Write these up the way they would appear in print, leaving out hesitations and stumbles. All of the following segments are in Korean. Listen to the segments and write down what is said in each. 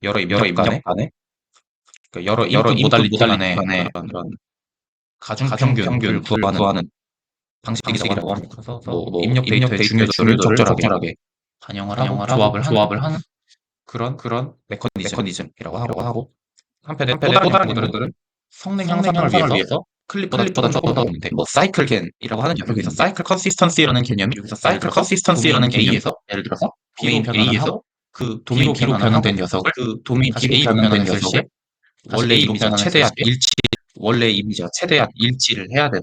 여러 입력 간에 그러니까 여러 인풋 모달리티 간의 그런 가중평균을 구하는 방식이라고 합니다. 그래서 입력 데이터의 중요도를 적절하게 반영을 하고 조합을 하는 그런 메커니즘이라고 하고 한편에 또 다른 연구들은 성능 향상을 위해서 클립보다 조금 더 높은데 사이클겐이라고 하는 녀석이 있는데 사이클 컨시스턴시라는 개념이 여기서 사이클 컨시스턴시라는 개념에서 예를 들어서 B로 변환을 하고 그 도메인 B로 변환된 녀석을 그 도메인 B로 변환된 녀석을 원래 이미지와 최대한 일치를 해야 돼.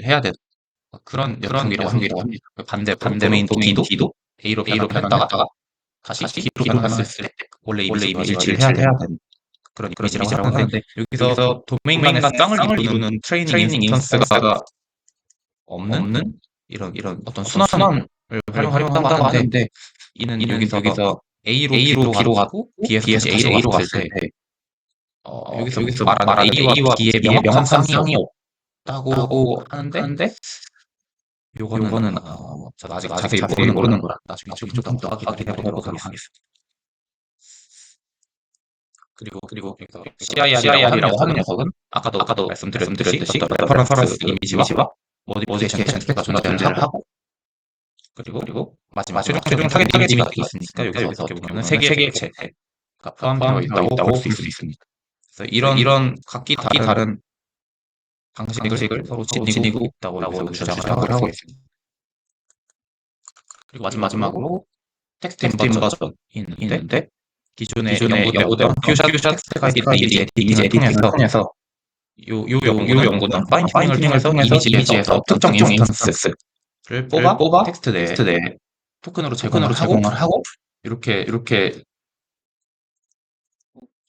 해야 돼. 그런 녀석이라고 합니다. 반대로 B도 A로 변환했다가 다시 B로 변환했을 때 원래 이미지와 일치를 해야 되는 그런 이미지라고 하는데 여기서 도메인 간의 쌍을 이루는 트레이닝 인스턴스가 없는 이런 어떤 순환을 활용한다고 하는데 이는 여기서 A로 B로 가고 B에서 다시 A로 갔을 때 여기서 말하는 A와 B의 명확한 쌍이 없다고 하는데 요거는 저도 아직 자세히 모르는 거라 나중에 좀 더 확인을 해보도록 하겠습니다. 그리고 여기서 CIR이라고 하는 녀석은 아까도 말씀드렸듯이 어떤 레퍼런스 이미지와 모디피케이션 텍스트가 존재를 하고 그리고 마지막 최종 타겟 이미지가 있으니까 여기서 어떻게 보면 세 개의 액체가 포함되어 있다고 볼 수 있습니다. 그래서 이런 각기 다른 방식을 서로 지니고 있다고 여기서 주장을 하고 있습니다. 그리고 마지막으로 텍스트 인버전이 있는데 기존에 연구되었던 퓨전 텍스트 가이드 이미지 에디팅을 통해서 요 연구는 파인 튜닝을 통해서 이미지에서 특정 인스턴스를 뽑아 텍스트 내에 토큰으로 제공을 하고 이렇게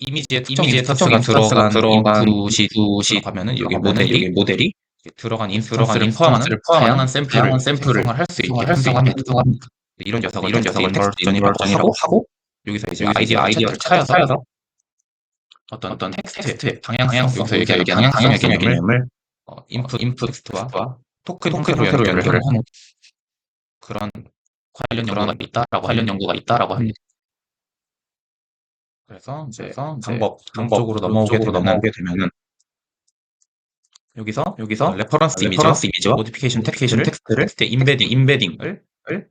이미지에 특정 인스턴스가 들어간 인풋이 들어가면은 여기 모델이 들어간 인스턴스를 포함한 다양한 샘플을 생성을 할 수 있게 편성합니다. 이런 녀석을 텍스트 인버전이라고 하고 여기서 이제 아이디어를 찾아서 어떤 텍스트의 방향성, 여기서 얘기하는 방향성의 개념을 인풋 텍스트와 토큰 형태로 연결을 하는 그런 관련 연구가 있다라고 합니다. 그래서 이제 방법적으로 넘어오게 되면은 여기서 레퍼런스 이미지와 모디피케이션 텍스트를 인베딩을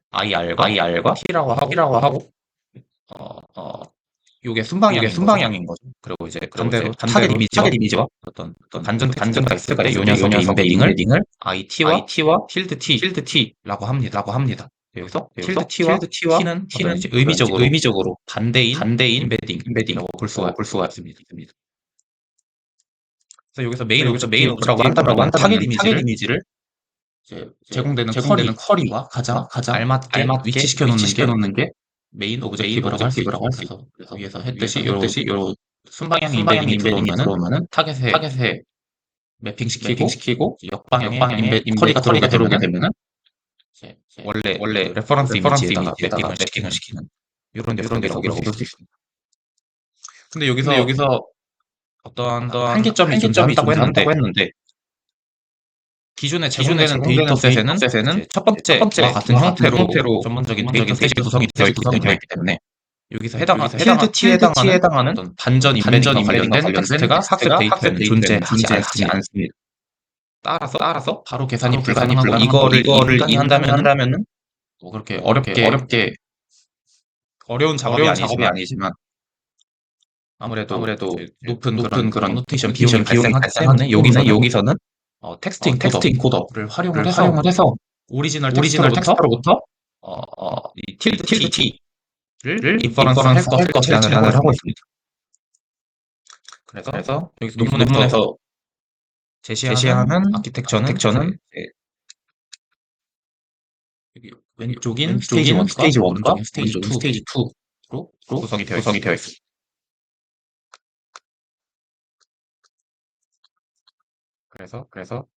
IR과 T라고 하고 요게 순방향인 거죠. 그리고 이제 반대로 타겟 이미지와 어떤 반전 텍스트가 있을 때 요 녀석의 인베딩을 IT와 tilde T라고 합니다. 여기서 tilde T와 T는 이제 의미적으로 반대인 인베딩이라고 볼 수가 있습니다. 그래서 여기서 메인 오브라고 한다면 타겟 이미지를 이제 제공되는 쿼리와 가장 알맞게 위치시켜 놓는 게 메인 오브젝티브라고 할 수 있죠. 그래서 위에서 했듯이 요 순방향 인베딩이 들어오면은 타겟에 매핑시키고 역방향에 쿼리가 들어오게 되면은 원래 레퍼런스 이미지에다가 매핑을 시키는 이런 녀석이라고 볼 수 있습니다. 근데 여기서 어떠한 한계점이 존재한다고 했는데 기존에 제공되는 데이터셋에는 이제 첫 번째와 같은 형태로 전문적인 데이터셋이 구성이 되어 있기 때문에 여기서 해당하는 필드 T에 해당하는 어떤 반전 인베딩과 관련된 텍스트가 학습 데이터에는 존재하지 않습니다. 따라서 바로 계산이 불가능하고 이거를 인간이 한다면은 뭐 그렇게 어렵게 어려운 작업이 아니지만 아무래도 높은 그런 노테이션 비용이 발생하기 때문에 여기서는 텍스트 인코더를 활용을 해서 오리지널 텍스트로부터 이 tilde t를 인퍼런스 할 것을 제안을 하고 있습니다. 그래서 여기서 논문에서 제시하는 아키텍처는 왼쪽인 스테이지 1과 오른쪽인 스테이지 2로 구성이 되어 있습니다. 그래서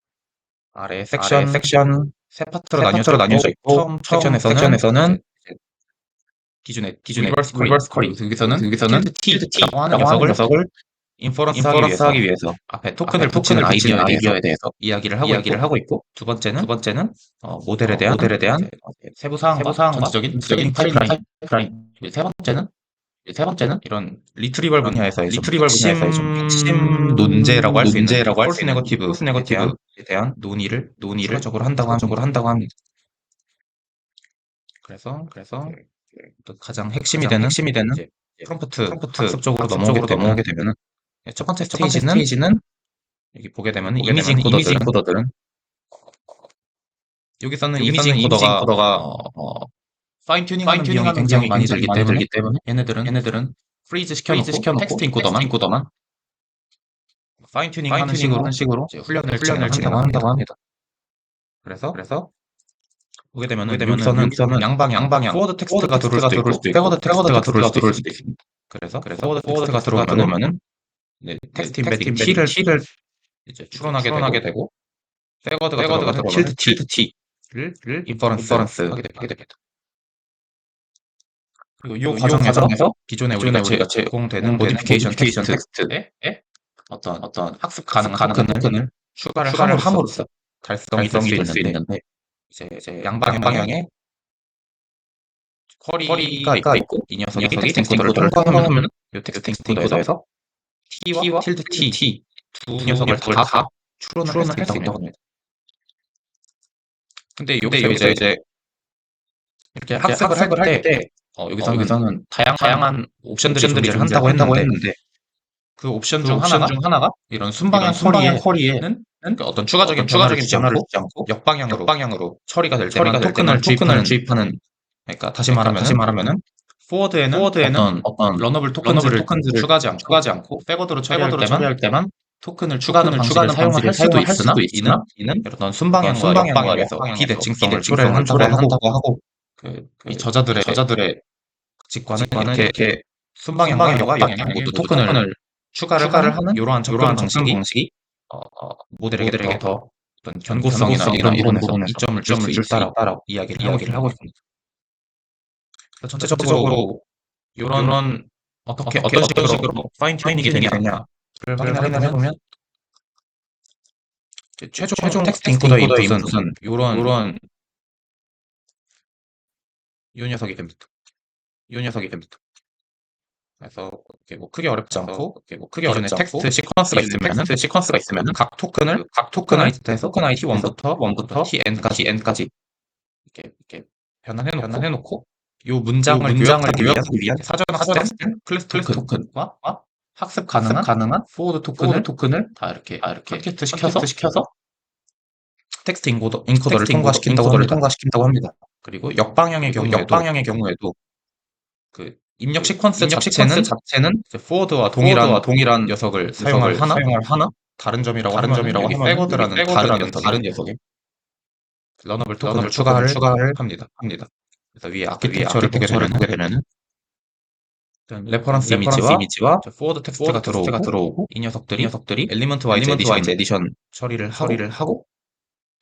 아래 섹션 세 파트로 나뉘어져 있고 처음 섹션에서는 기존의 리버스 쿼리 여기서는 tilde t라고 하는 녀석을 인퍼런스 하기 위해서 앞에 토큰을 붙이는 아이디어에 대해서 이야기를 하고 있고 두 번째는 모델에 대한 세부 사항과 전체적인 트레이닝 파이프라인 세 번째는 이런 리트리벌 분야에서의 좀 핵심 논제라고 할 수 있는 폴스 네거티브에 대한 논의를 추가적으로 한다고 합니다. 그래서 또 가장 핵심이 되는 이제 프롬프트 학습 쪽으로 넘어오게 되면은 첫 번째 스테이지는 여기 보게 되면 이미지 인코더들은 여기서는 이미지 인코더가 파인 튜닝하는 비용이 굉장히 많이 들기 때문에 얘네들은 프리즈 시켜놓고 텍스트 인코더만 파인 튜닝하는 식으로 이제 훈련을 진행한다고 합니다. 그래서 보게 되면 여기서는 양방향 포워드 텍스트가 들어올 수도 있고 백워드 텍스트가 들어올 수도 있습니다. 그래서 포워드 텍스트가 들어오면은 텍스트 인베딩 T를 이제 추론하게 되고 백워드가 들어오면 tilde T를 인퍼런스 하게 됩니다. 그리고 이 과정에서 기존에 우리가 제공되는 모디피케이션 텍스트에 어떤 학습 가능한 토큰을 추가를 함으로써 달성이 될 수 있는데 이제 양방향에 쿼리가 있고 이 녀석이 텍스트 인코더를 통과하면 이 텍스트 인코더에서 T와 tilde T 두 녀석을 다 추론을 할 수 있다고 합니다. 근데 여기서 이제 이렇게 학습을 할 때 여기서는 다양한 옵션들이 존재한다고 했는데 그 옵션 중 하나가 이런 순방향 쿼리에는 그러니까 어떤 추가적인 변화를 주지 않고 역방향으로 처리가 될 때만 토큰을 주입하는 그러니까 다시 말하면은 포워드에는 어떤 러너블 토큰들을 추가하지 않고 백워드로 처리할 때만 토큰을 추가하는 방식을 사용을 할 수도 있으나 이는 어떤 순방향과 역방향에서 비대칭성을 초래한다고 하고 이 저자들의 직관은 이렇게 순방향과 역방향 모두 토큰을 추가를 하는 이러한 접근 방식이 모델에게 더 어떤 견고성이나 이런 부분에서 이점을 줄 수 있다라고 이야기를 하고 있습니다. 전체적으로 이런 어떤 식으로 파인 튜닝이 되냐를 확인을 해보면 최종 텍스트 인코더의 인풋은 이런 이 녀석이 됩니다. 그래서 뭐 크게 어렵지 않고 기존에 텍스트 시퀀스가 있으면은 각 토큰화이트에서 토큰 IT 1부터 TN까지 이렇게 변환해놓고 이 문장을 요약하기 위한 사전 학습된 클래스 토큰과 학습 가능한 포워드 토큰을 다 이렇게 팟캐스트 시켜서 텍스트 인코더를 통과시킨다고 합니다. 그리고 역방향의 경우에도 그 입력 시퀀스 자체는 포워드와 동일한 녀석을 사용을 하나 다른 점이라고 하면 백워드라는 다른 녀석에 러너블 토큰을 추가를 합니다. 그래서 위에 아키텍처를 보게 되면은 레퍼런스 이미지와 포워드 텍스트가 들어오고 이 녀석들이 엘리먼트 와이즈 에디션 처리를 하고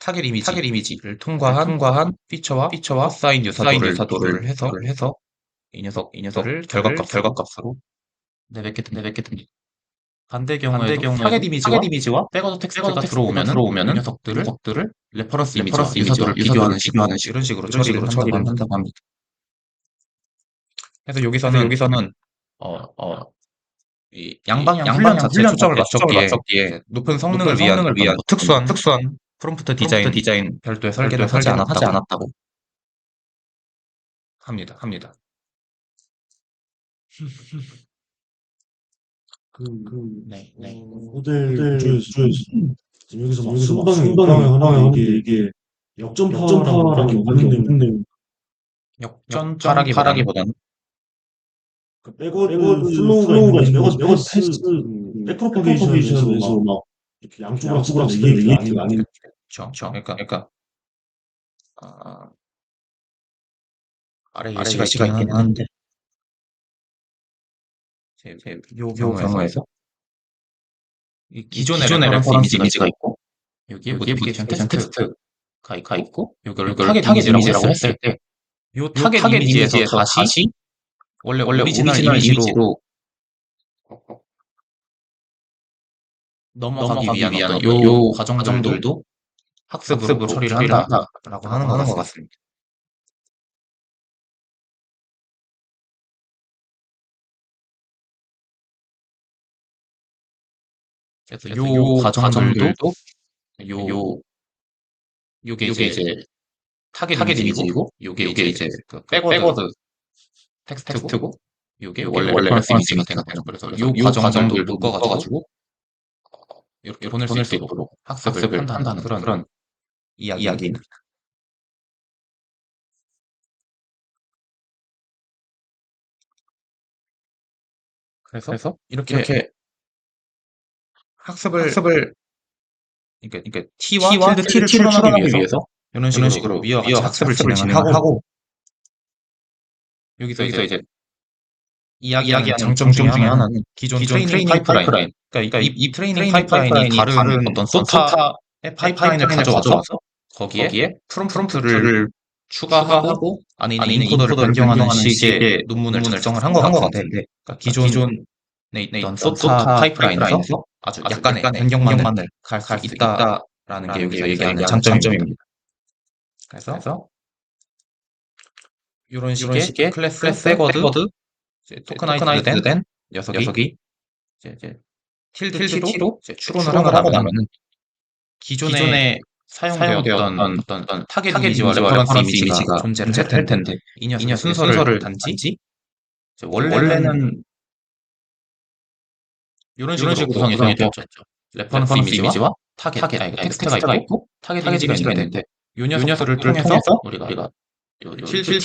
타겟 이미지를 통과한 피처와 사인 유사도를 해서 이 녀석을 결과값으로 내뱉게 됩니다. 반대 경우에도 타겟 이미지와 백워드 텍스트가 들어오면은 이 녀석들을 레퍼런스 이미지와 유사도를 비교하는 이런 식으로 처리를 한다고 합니다. 그래서 여기서는 이 양방향 훈련 자체에 초점을 맞췄기에 높은 성능을 위한 뭐 특수한 프롬프트 디자인 별도의 설계는 하지 않았다고 합니다. 네. 모델 중에서 지금 여기서 막 순방향, 역방향 하는 이게 역전파라고 하는 내용. 역전파라기보다는 백워드 플로우가 있는 패스 백프로퍼게이션에서 막 이렇게 양쪽으로 학습하는 이 얘기가 아닌. 그렇죠. 그러니까 아래 예시가 있긴 한데 요 경우에서 이 기존의 레퍼런스 이미지가 있고 여기에 모디피케이션 테스트가 있고 요거를 타겟 이미지라고 했을 때 요 타겟 이미지에서 다시 원래 오리지널 이미지로 넘어가기 위한 어떤 요 과정들도 학습으로 처리를 한다라고 하는 것 같습니다. 그래서 요 과정들도 요게 이제 타겟 이미지이고 요게 이제 그 백워드 텍스트고 요게 원래 레퍼런스 이미지가 되는 거죠. 그래서 요 과정들도 묶어가지고 이렇게 보낼 수 있도록 학습을 한다는 그런 이야기입니다. 그래서 이렇게 학습을 그러니까 T와 tilde T를 추론하기 위해서 이런 식으로 위와 같이 학습을 진행하고 여기서 이제 이야기하는 장점 중에 하나는 기존 트레이닝 파이프라인. 그러니까 이 트레이닝 파이프라인이 다른 어떤 소타의 파이프라인을 가져와서 거기에 프롬프트를 추가하고 안에 있는 인코더를 변경하는 식의 논문을 작성을 한 것 같은데 그러니까 기존에 있던 소타 파이프라인에서 아주 약간의 변경만을 갈 수 있다라는 게 여기서 얘기하는 장점입니다. 그래서 이런 식의 클래스 백워드 토커나이즈드 된 녀석이 이제 tilde T로 추론을 하고 나면은 기존에 사용되었던 어떤 타겟 이미지와 레퍼런스 이미지가 존재를 할 텐데 이 녀석의 순서를 단지 원래는 이런 식으로 구성이 되었죠. 레퍼런스 이미지와 텍스트가 있고 타겟 이미지가 있는데 이 녀석들을 통해서 우리가 tilde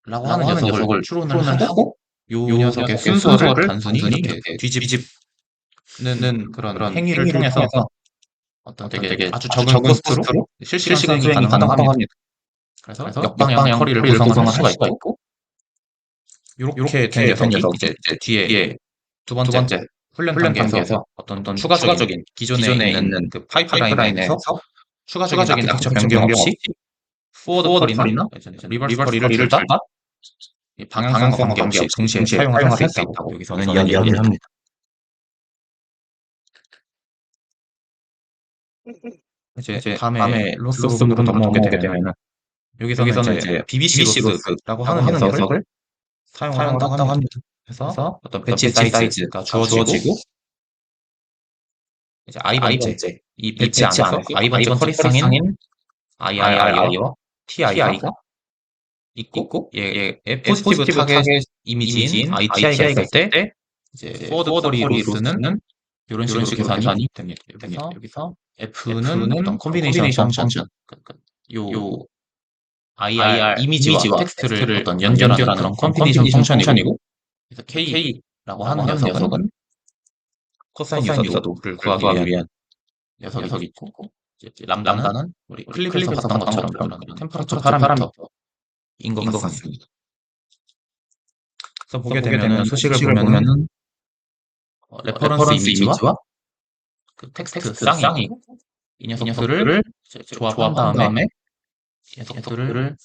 T라고 하는 녀석을 추론을 하고 요 녀석의 순서를 단순히 이렇게 뒤집는 그런 행위를 통해서 어떤 되게 아주 적은 코스트로 실시간 수행이 가능하다고 합니다. 그래서 역방향 커리를 구성을 할 수가 있고 이렇게 된 녀석이 이제 뒤에 두 번째 훈련 단계에서 어떤 추가적인 기존에 있는 그 파이프라인에서 추가적인 아키텍처 변경 없이 포워드 커리나 리버스 커리를 둘 다 방향성과 관계없이 동시에 사용을 할 수 있다고 여기서는 이야기를 합니다. 이제 다음에 로스 부분으로 넘어오게 되면은 여기서는 이제 BBC 로스라고 하는 녀석을 사용을 한다고 합니다. 그래서 어떤 배치 사이즈가 주어지고 이제 i번째 이 배치 안에서 i번째 커리상인 IRI와 TI가 있고 얘 포지티브 타겟 이미지인 ITI가 있을 때 이제 포워드 커리 로스는 이런 식으로 계산이 됩니다. 여기서 F는 어떤 콤비네이션 펑션 요 IR 이미지와 텍스트를 어떤 연결하는 그런 콤비네이션 펑션이고 그래서 K라고 하는 녀석은 코사인 유사도를 구하기 위한 녀석이 있고 이제 람다는 우리 클립에서 봤던 것처럼 그런 템퍼러처 파라미터인 것 같습니다. 그래서 보게 되면은 소식을 보면은 레퍼런스 이미지와 그 텍스트 쌍이 이 녀석들을 조합한 다음에 이 녀석들을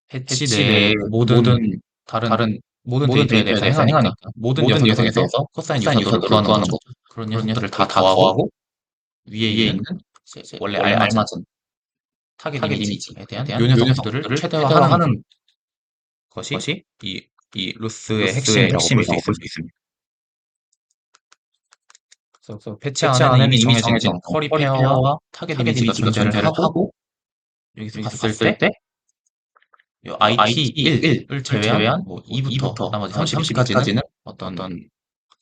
배치 내 모든 다른 모든 데이터에 대해서 행하니까 모든 녀석에 대해서 코사인 유사도를 구하는 거죠. 그런 녀석들을 다 더하고 위에 있는 원래 알맞은 타겟 이미지에 대한 요 녀석들을 최대화하는 것이 이 루스의 핵심이라고 볼 수 있습니다. 그래서 패치 안에는 이미 정해진 쿼리 페어와 타겟 이미지가 존재를 하고 여기서 봤을 때 이 IT 1을 제외한 뭐 2부터 나머지 32까지는 어떤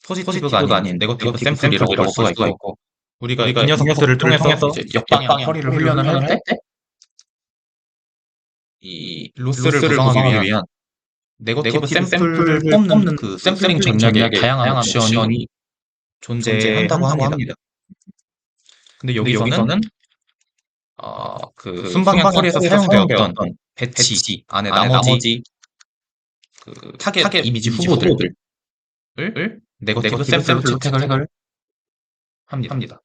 포지티브가 아닌 네거티브 샘플이라고 볼 수가 있고 우리가 이 녀석들을 통해서 이제 역방향 쿼리를 훈련을 할 때 이 루스를 구성하기 위한 네거티브 샘플을 뽑는 그 샘플링 전략에 다양한 옵션이 존재한다고 합니다. 근데 여기서는 그 순방향 쿼리에서 사용되었던 배치 안에 나머지 그 타겟 이미지 후보들을 네거티브 샘플로 채택을 합니다.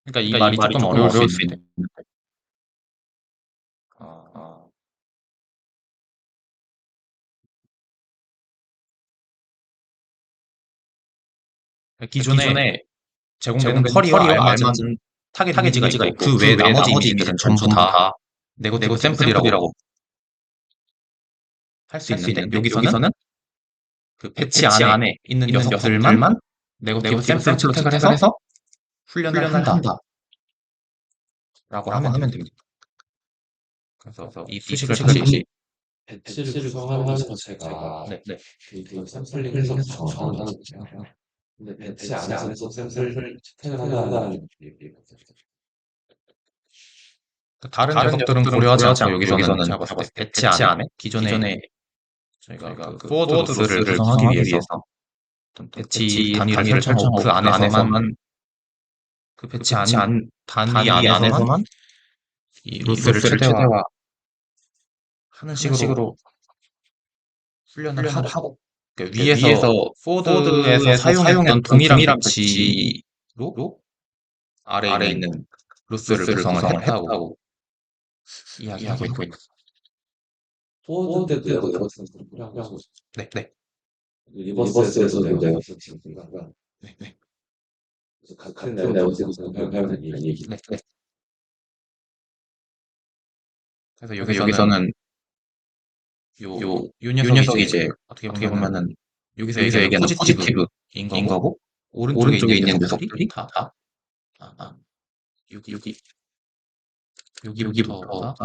그러니까 이 말이 조금 어려울 수 있는데 기존에 제공되는 쿼리와 알맞은 타겟 이미지가 있고 그 외에 나머지 이미지들은 전부 다 네거티브 샘플이라고 할 수 있는데 여기서는 그 배치 안에 있는 녀석들만 네거티브 샘플로 채택을 해서 훈련을 한다라고 하면 됩니다. 그래서 이 수식을 다시 배치를 구성하는 자체가 데이터 샘플링해서 구성하는 거잖아요. 근데 배치 안에서 샘플을 채택을 한다는 얘기거든요. 다른 녀석들은 고려하지 않고 여기서는 제가 봤을 때 배치 안에 기존에 저희가 그 포워드 루스를 구성하기 위해서 배치 단위를 설정하고 그 안에서만 그 배치 단위 안에서만 이 루스를 최대화 하는 식으로 훈련을 하고 그러니까 위에서 포워드에서 사용했던 동일한 배치로 아래에 있는 루스를 구성을 했다고 이야기하고 있고요. 포워드 때도 네거티브 샘플을 하고 네. 리버스에서도 네거티브 샘플을 하고 네. 그래서 같은 네거티브 샘플을 하는 얘기. 네. 그래서 여기서는 요 녀석이 이제 어떻게 보면은 여기서 얘기하는 포지티브인 거고 오른쪽에 있는 녀석들이 다 여기부터가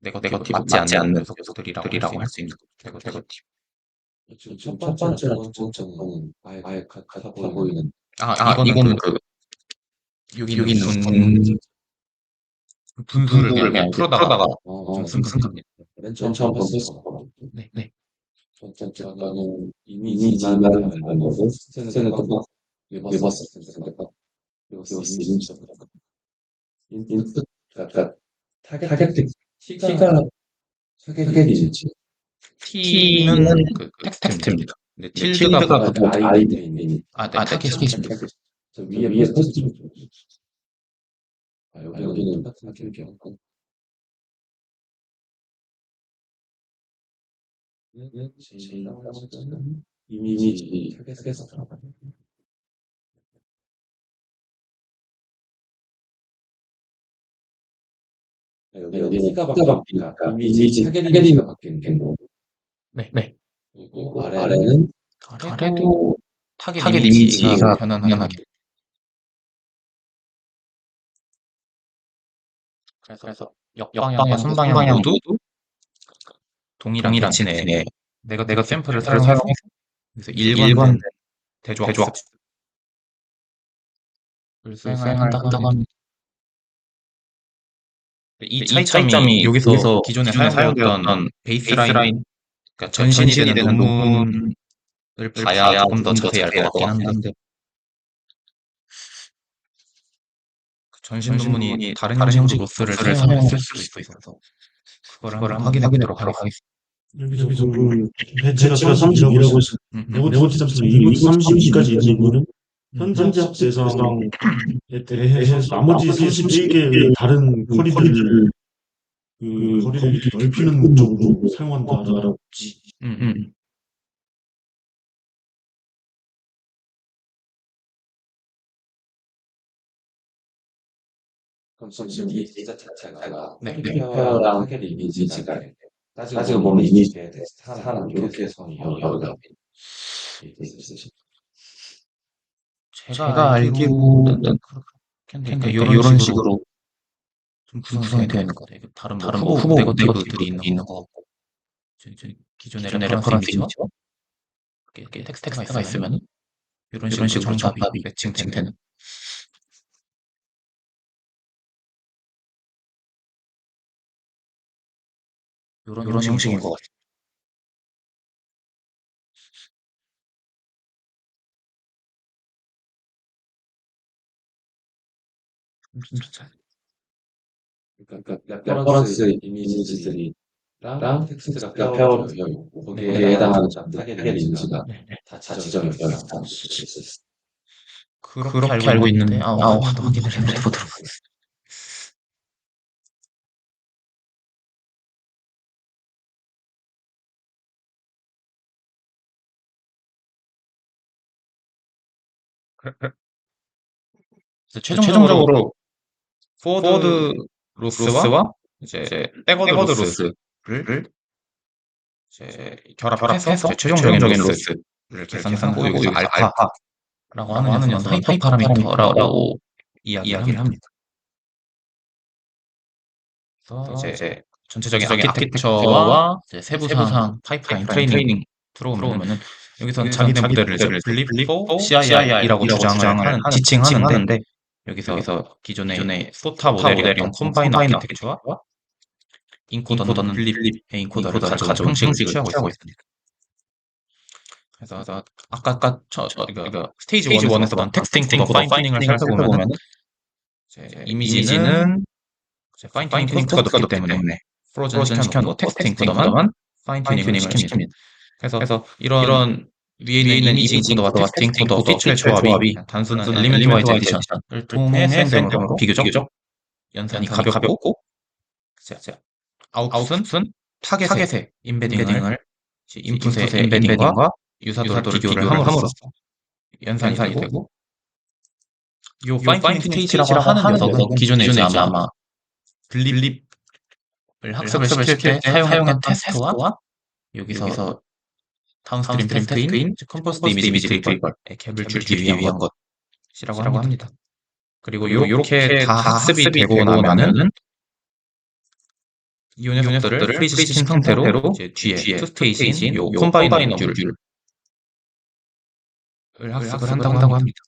네거티브 맞지 않는 녀석들이라고 할 수 있는 네거티브. 지금 첫 번째랑 두 번째는 아예 같아 보이는. 이거는 그 여기 있는 분수를 그냥 풀어다가 좀 쓴답니다. 맨 처음 봤을 때 네. 첫 번째는 이미지만 다른 거고 셋째는 또 리버스 샘플과 리버스 이미지 샘플. 인풋 그러니까 타겟 T가 타겟 이미지. T는 그 텍스트입니다. 근데 틸드가 그 I 밑에 있는 타겟입니다. 저 위에 포지티브. 여기는 똑같은 타겟이었고. 제일 나머지는 이미지 타겟에서 들어가요. 여기는 T가 바뀌니까 이미지 타겟 이미지가 바뀌는 거고. 네. 그리고 아래는 아래도 타겟 이미지가 변환하게. 그래서 역방향과 순방향 모두 동일한 배치 내에 네거티브 샘플을 사용해서 그래서 일관된 대조학습을 수행한다고 합니다. 이 차이점이 여기서 기존에 사용되었던 베이스라인, 그러니까 전신이 되는 논문을 봐야 조금 더 자세히 알 것 같긴 한데 그 전신 논문이 다른 형식으로 로스를 사용했을 수도 있어서 그걸 한번 확인해 보도록 하겠습니다. 여기서 그 배치가 32라고 해서 네거티브 샘플 2부터 32까지 있는 거는 현재 학습 대상에 대해서 나머지 31개의 다른 쿼리들을 그 거리를 이렇게 넓히는 목적으로 사용한다라고. 그럼 지금 이 데이터 자체가 네. 리페어랑 타겟 이미지가 따지고 보면 이미지에 대해서 사람 이렇게 성이 여러 개 있으시죠? 제가 알기로는 그러니까 이런 식으로 좀 구성이 되어 있는 것 같아요. 다른 뭐 후보 네거티브들이 있는 것 같고, 기존의 레퍼런스 이미지와 이렇게 텍스트가 있으면 이런 식으로 정답이 매칭되는 이런 형식인 것 같아요. 그러니까 레퍼런스 이미지들이랑 텍스트가 페어되어 있고 거기에 해당하는 타겟 이미지가 다 지정이 되어 있다는 것을 있었어요. 그렇게 알고 있는데 한 번 더 확인을 해보도록 하겠습니다. 그래서 최종적으로 포워드 로스와 이제 백워드 로스를 이제 결합해서 이제 최종적인 로스를 계산하고 여기서 알파라고 하는 녀석은 하이퍼 파라미터라고 이야기를 합니다. 그래서 이제 전체적인 아키텍처와 이제 세부상 파이프라인 트레이닝 들어오면은 여기선 자기네 모델을 이제 블립 4 CII라고 주장을 지칭하는데 여기서 기존의 소타 모델이었던 컴바인 아키텍처와 인코더는 블립 엔코더를 가져온 형식을 취하고 있습니다. 그래서 아까 이거 스테이지 1에서 본 텍스트 인코더 파인 튜닝을 살펴보면 이미지는 파인 튜닝 코스트가 높기 때문에 프로즌 시켜놓고 텍스트 인코더만 파인 튜닝을 시킵니다. 그래서 이런 위에 있는 이미지 인코더와 텍스트 인코더 피처의 조합이 단순한 엘리멘트 와이즈 에디션을 통해 수행되므로 비교적 연산이 가볍고 아웃풋은 타겟의 임베딩을 인풋의 임베딩과 유사도를 비교를 함으로써 연산이 되고 요 파인 튜닝 스테이지라고 하는 녀석은 기존에 이제 아마 블립을 학습을 시킬 때 사용했던 테스트와 여기서 다운스트림 테스트인 컴포스트 이미지 리트리버의 갭을 줄이기 위한 것이라고 합니다. 그리고 이렇게 다 학습이 되고 나면은 이 녀석들을 프리즈 시킨 상태로 이제 뒤에 투 스테이지인 요 컴바이너 모듈을 학습을 한다고 합니다.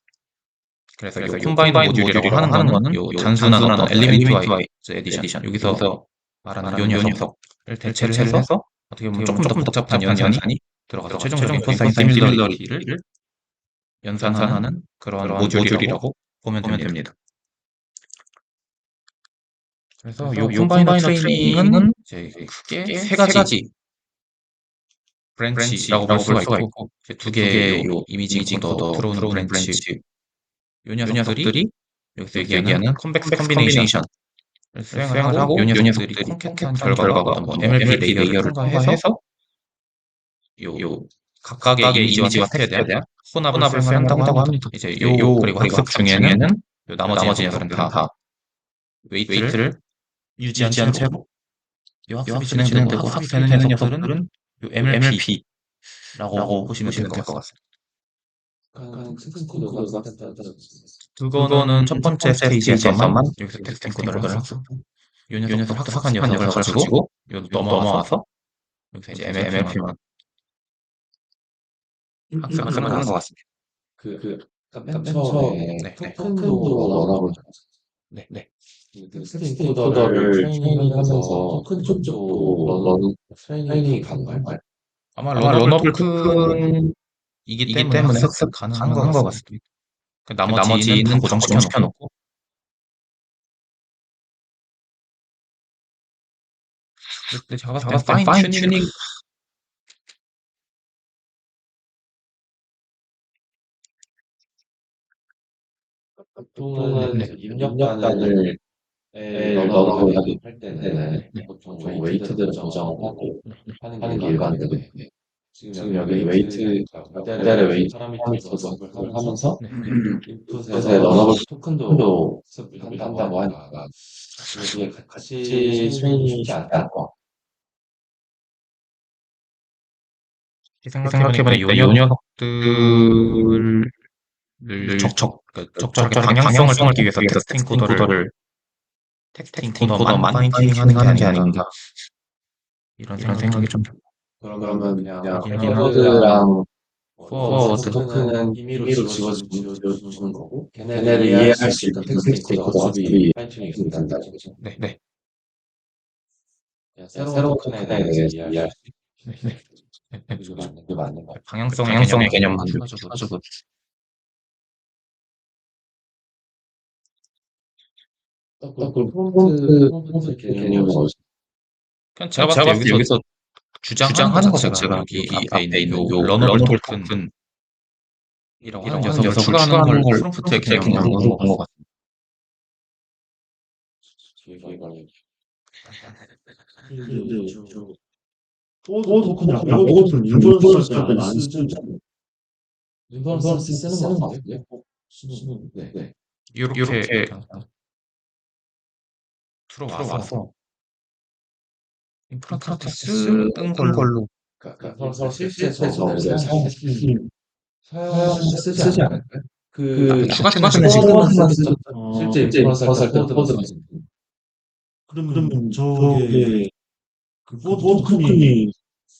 그래서 요 컴바이너 모듈이라고 하는 거는 요 단순한 어떤 엘리멘트 와이즈 에디션 여기서 말하는 요 녀석을 대체를 해서 어떻게 보면 조금 더 복잡한 연산이 들어가서 최종적인 코사인 시밀러리티를 연산하는 그런 모듈이라고 보면 됩니다. 그래서 요 컴바이너 트레이닝은 이제 크게 세 가지 브랜치라고 볼 수가 있고 두 개의 요 이미지 인코더 들어오는 브랜치 요 녀석들이 여기서 얘기하는 컨벡스 컴비네이션을 수행을 하고 요 녀석들이 콘캣한 결과가 뭐 MLP 레이어를 통과해서 요 각각의 이미지와 텍스트에 대한 혼합을 수행을 한다고 합니다. 이제 요 그리고 학습 중에는 요 나머지 녀석들은 다 웨이트를 유지한 채로 요 학습이 진행되고 학습이 되는 녀석들은 요 MLP라고 보시면 될 것 같습니다. 그거는 첫 번째 스테이지에서만 여기서 텍스트 인코더를 학습하고 요 녀석도 학습한 녀석을 가지고 요 넘어와서 여기서 이제 MLP만 학습을 하는 것 같습니다. 맨 처음에 토큰도 런업을 네. 텍스트 인코더를 트레이닝하면서 토큰 쪽도 트레이닝이 가능할까요? 아마 런어블 토큰이기 때문에 학습 가능한 것 같습니다. 그 나머지는 다 고정시켜놓고 근데 제가 봤을 때 파인 튜닝 보통은 입력단을 런업을 할 때는 보통 웨이트들을 고정하고 하는 게 일반적이에요. 지금 여기 웨이트, 모델의 웨이트 파라미터도 습득을 하면서 네. 인풋에 러너블 토큰도 습득을 한다고 하니까 이게 같이 트레이닝이 쉽지 않을 것 같고. 생각해보니까 이 녀석들을 적절하게 방향성을 찾기 위해서 텍스팅 코더를 텍스팅 코더만 파인튜닝하는 게 아닌가 이런 생각이 좀 그러면 그냥 여기는 포워드랑 포워드 토큰은 임의로 지워주는 거고 걔네를 이해할 수 있는 텍스팅 코드가 수비 파인튜닝이 된다는 거죠. 네. 새로운 토큰에 대해서 이해할 수 네. 있는 게 맞는 거. 방향성의 개념만 추가적으로 그 프롬프트 개념은 어디서? 그냥 제가 봤을 때 여기서 주장하는 것 자체가 여기 앞에 있는 요 러너블 토큰이라고 하는 녀석을 추가하는 걸 프롬프트의 개념으로 본 것 같아요. 근데 포워드 토큰이 아무것도 인버스 할 때는 안 쓰지. 인버스 쓰는 거 같아요. 네. 이렇게 들어와서 임플란트 쓰는 걸로 그래서 실제에서 모델 사용하시지 않을까요? 추가되는 포워드만 실제 쓰죠. 실제 인플루언서 할 때 포워드만 쓰죠. 그러면 저게 그 포워드 토큰이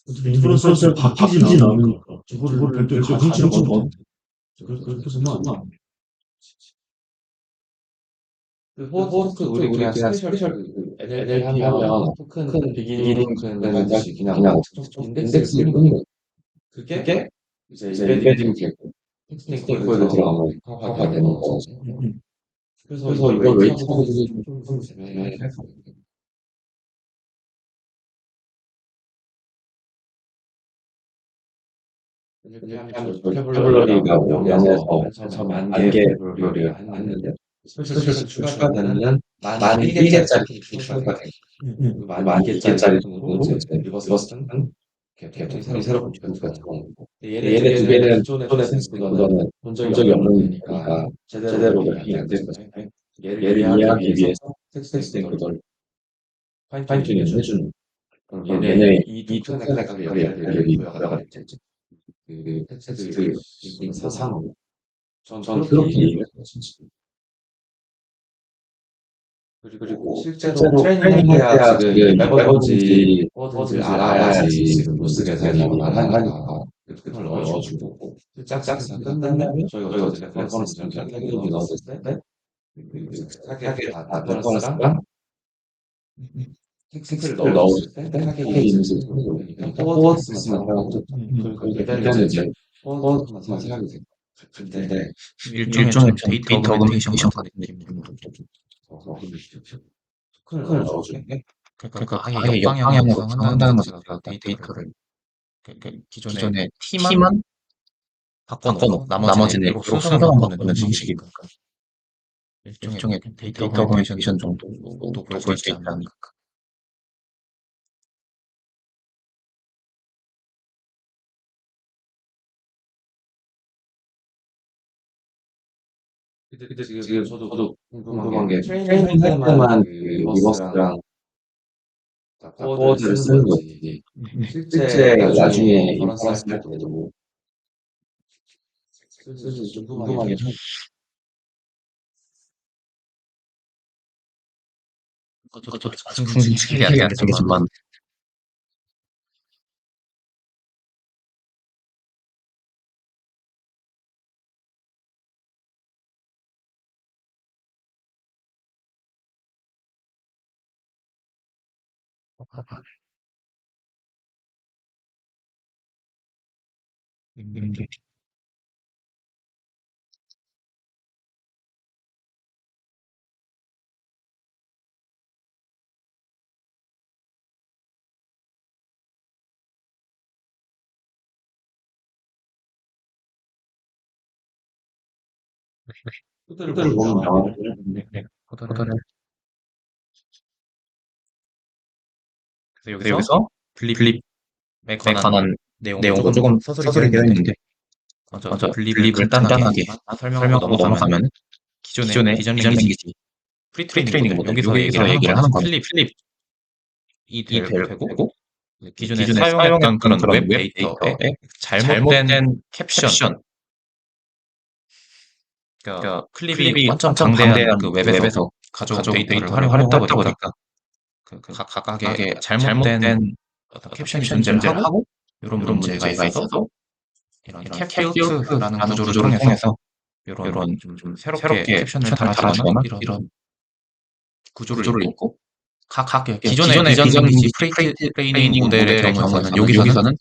인플루언서를 바뀌진 않으니까 저거를 별도의 가중치를 넣어도 돼. 그렇게 보면 안 돼. 포워드 우리 그냥 스페셜 NLP 하면 토큰 비기닝 토큰 하듯이 그냥 인덱스를 끄는 거예요. 그게 이제 임베딩 되고 텍스팅 코드에 들어가면 강화가 되는 거죠. 그래서 이걸 웨이트하고 좀 애매할 것 같아요. 보컬러리가 0에서 처음에 10개 보컬러리가 했는데 스페셜 추가되는 만 1개짜리 추가가 돼요. 만 2개짜리 토큰으로 이제 리버스 토큰 이렇게 새로 공개가 들어오는 거고 얘네 두 개는 기존의 텍스팅 코드는 본 적이 없는 거니까 제대로 매핑이 안 되는 거죠. 얘를 이해하기 위해서 텍스팅 코드를 파인튜닝 해주는 그럼 얘네 이 토큰의 각각의 역할들이 부여가 됐죠. 그 텍스트 인풋 상으로 전 그렇게 이해를 했어요. 그리고 실제로 트레이닝 할 때야 지금 매번인지 뭐든지 알아야지 지금 로스 계산이 가능하니까 그걸 넣어주고 짝짝스 끝나면 저희가 어제 레퍼런스 타겟이 넣었을 때 타겟 레퍼런스랑 텍스트를 넣었을 때 타겟이 이미지를 보니까 포워드 쓰면 사용하고 그때는 이제 포워드만 생각이 돼요. 근데 일종의 데이터 어그멘테이션 같은 느낌으로 토큰을 넣어주는 그러니까 아예 역방향으로 상한다는 것 자체가 데이터를 기존의 T만 바꿔놓고 나머지는 이로 순서만 바꾸는 방식이니까 일종의 데이터 어그멘테이션 정도도 볼 수 있지 않나. 근데 지금 저도 궁금한 게 트레이닝 할 때만 그 리버스랑 포워드를 쓰는 거지 실제 나중에 인퍼런스 할 때도 쓸지 좀 궁금하긴 해요. 저도 충분히 안 되겠지만 코드를 보면 코드를 그래서 여기서 블립 관한 내용은 조금 서술이 되어 있는데 먼저 분립을 간단하게 설명하고 넘어가면 기존 랭귀지 프리트레이닝 모델 여기서 얘기를 하는 거는 필립이 되고 기존에 사용했던 그런 웹 데이터에 잘못된 캡션 그러니까 클립이 완전 방대한 그 웹에서 가져온 데이터를 활용했다 보니까 각각의 잘못된 어떤 캡션이 존재를 하고 이런 문제가 있어서 이런 캡필트라는 구조를 통해서 이런 좀 새롭게 캡션을 달아주거나 이런 구조를 읽고 각각의 기존의 비전 랭귀지 프리트레이닝 모델의 경우는 여기서는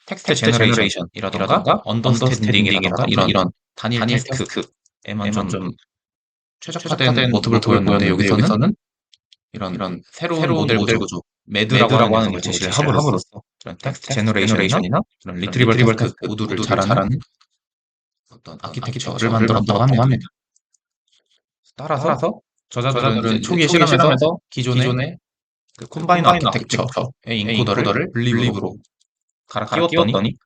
텍스트 제너레이션이라던가 언더스탠딩이라던가 이런 단일 텍스트에만 좀 최적화된 모습을 보였는데 여기서는 이런 새로운 모델 구조 매드라고 하는 걸 제시를 함으로써 이런 텍스트 제너레이션이나 이런 리트리벌 태스크 모두를 잘하는 어떤 아키텍처를 만들었다고 합니다. 따라서 저자들은 이제 초기에 실험에서 기존의 그 콤바이너 아키텍처의 인코더를 블립으로 갈아 끼웠더니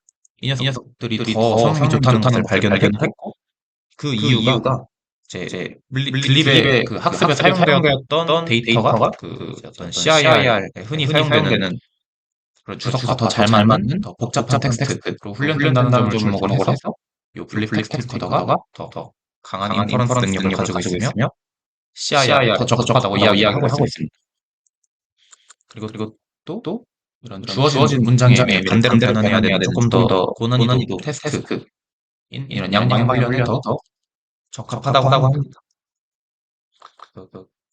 이 녀석들이 더 성능이 좋다는 것을 발견했고 그 이유가 이제 블립의 그 학습에 사용되었던 데이터가 그 어떤 CIR에 흔히 사용되는 그런 주석과 더 잘 맞는 더 복잡한 텍스트로 훈련된다는 점을 주목을 해서 이 블립 텍스트 코더가 더 강한 인퍼런스 능력을 가지고 있으며 CIR에 더 적합하다고 이야기를 하고 있습니다. 그리고 또 이런 주어진 문장의 의미를 반대로 변환해야 되는 조금 더 고난이도 테스트인 이런 양방 훈련에 더 적합하다고 합니다.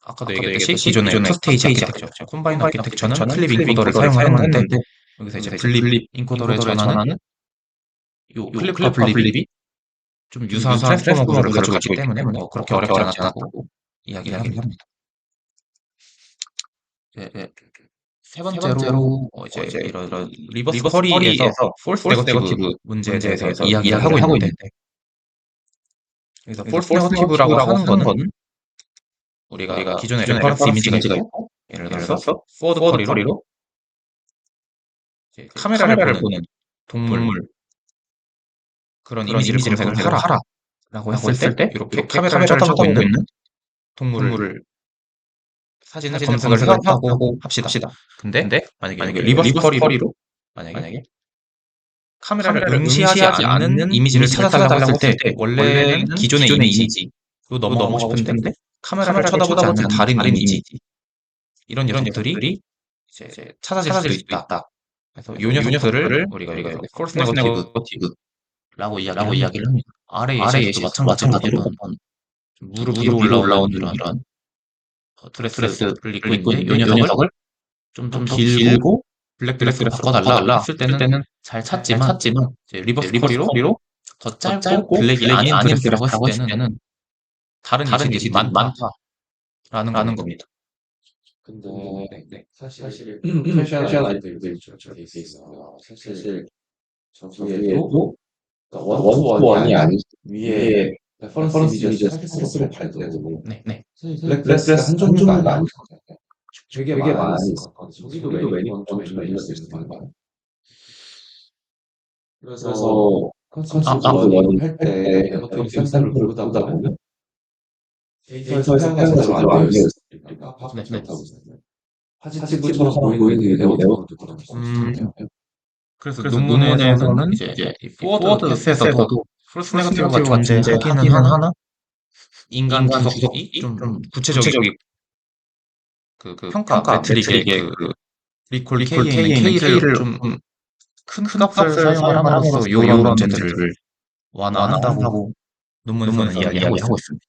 아까도 얘기했듯이 기존의 투스테이지 아키텍처, 콤바이너 아키텍처는 클립 인코더를 사용했는데 여기서 이제 블립 인코더를 전환하는 요 클립과 블립이 좀 유사한 트랜스포머 구조를 가지고 있기 때문에 뭐 그렇게 어렵지 않았다고 이야기를 합니다. 세 번째로 이제 이런 리버스 쿼리에서 폴스 네거티브 문제에 대해서 이야기를 하고 있는데 그래서 폴스 네거티브라고 하는 거는 우리가 기존에 레퍼런스 이미지가 있고 예를 들어서 포워드 쿼리로 카메라를 보는 동물 그런 이미지를 검색을 하라라고 했을 때 이렇게 카메라를 쳐다보고 있는 동물을 사진을 검색을 했다고 합시다. 근데 만약에 리버스 쿼리로 만약에 카메라를 응시하지 않는 이미지를 찾아달라고 했을 때 원래는 기존의 이미지로 넘어가고 싶은데 카메라를 쳐다보지 않는 다른 이미지 이런 녀석들이 이제 찾아질 수도 있다. 그래서 이 녀석들을 우리가 폴스 네거티브라고 이야기를 합니다. 아래 예시에도 마찬가지로 어떤 무릎 위로 올라오는 이런 드레스를 입고 있는데 이 녀석을 좀 더 길고 블랙 드레스로 바꿔달라 했을 때는 잘 찾지만 이제 리버스 쿼리로 더 짧고 블랙이 아닌 드레스라고 했을 때는 다른 예시들이 많다라는 겁니다. 근데 사실 패션 아이템들이 저렇게 돼 있어요. 사실 저기에도 원투원이 아닌 위에 레퍼런스 이미지에 스스로 발되고 블랙 드레스가 한 종류가 아니고 되게 많이 있을 것 같아요. 저기도 매니건 좀 있을 수 있는 거예요. 그래서 컨센서스 러닝 할때 네거티브 샘플을 보다 보면 데이터에서 사용가 제대로 안 되어 있으니까 파악하고 있어요. 파지티브처럼 보이는 네거티브도 그런 게 없어요. 그래서 논문에서는 이제 이 포워드 테스트에서도 폴스 네거티브가 존재하기는 하나 인간 주석이 좀 구체적이고 그 평가 매트릭의 그 리콜 K에 있는 K를 좀 큰 값을 사용을 함으로써 이런 문제들을 완화한다고 논문에서는 이야기하고 있습니다.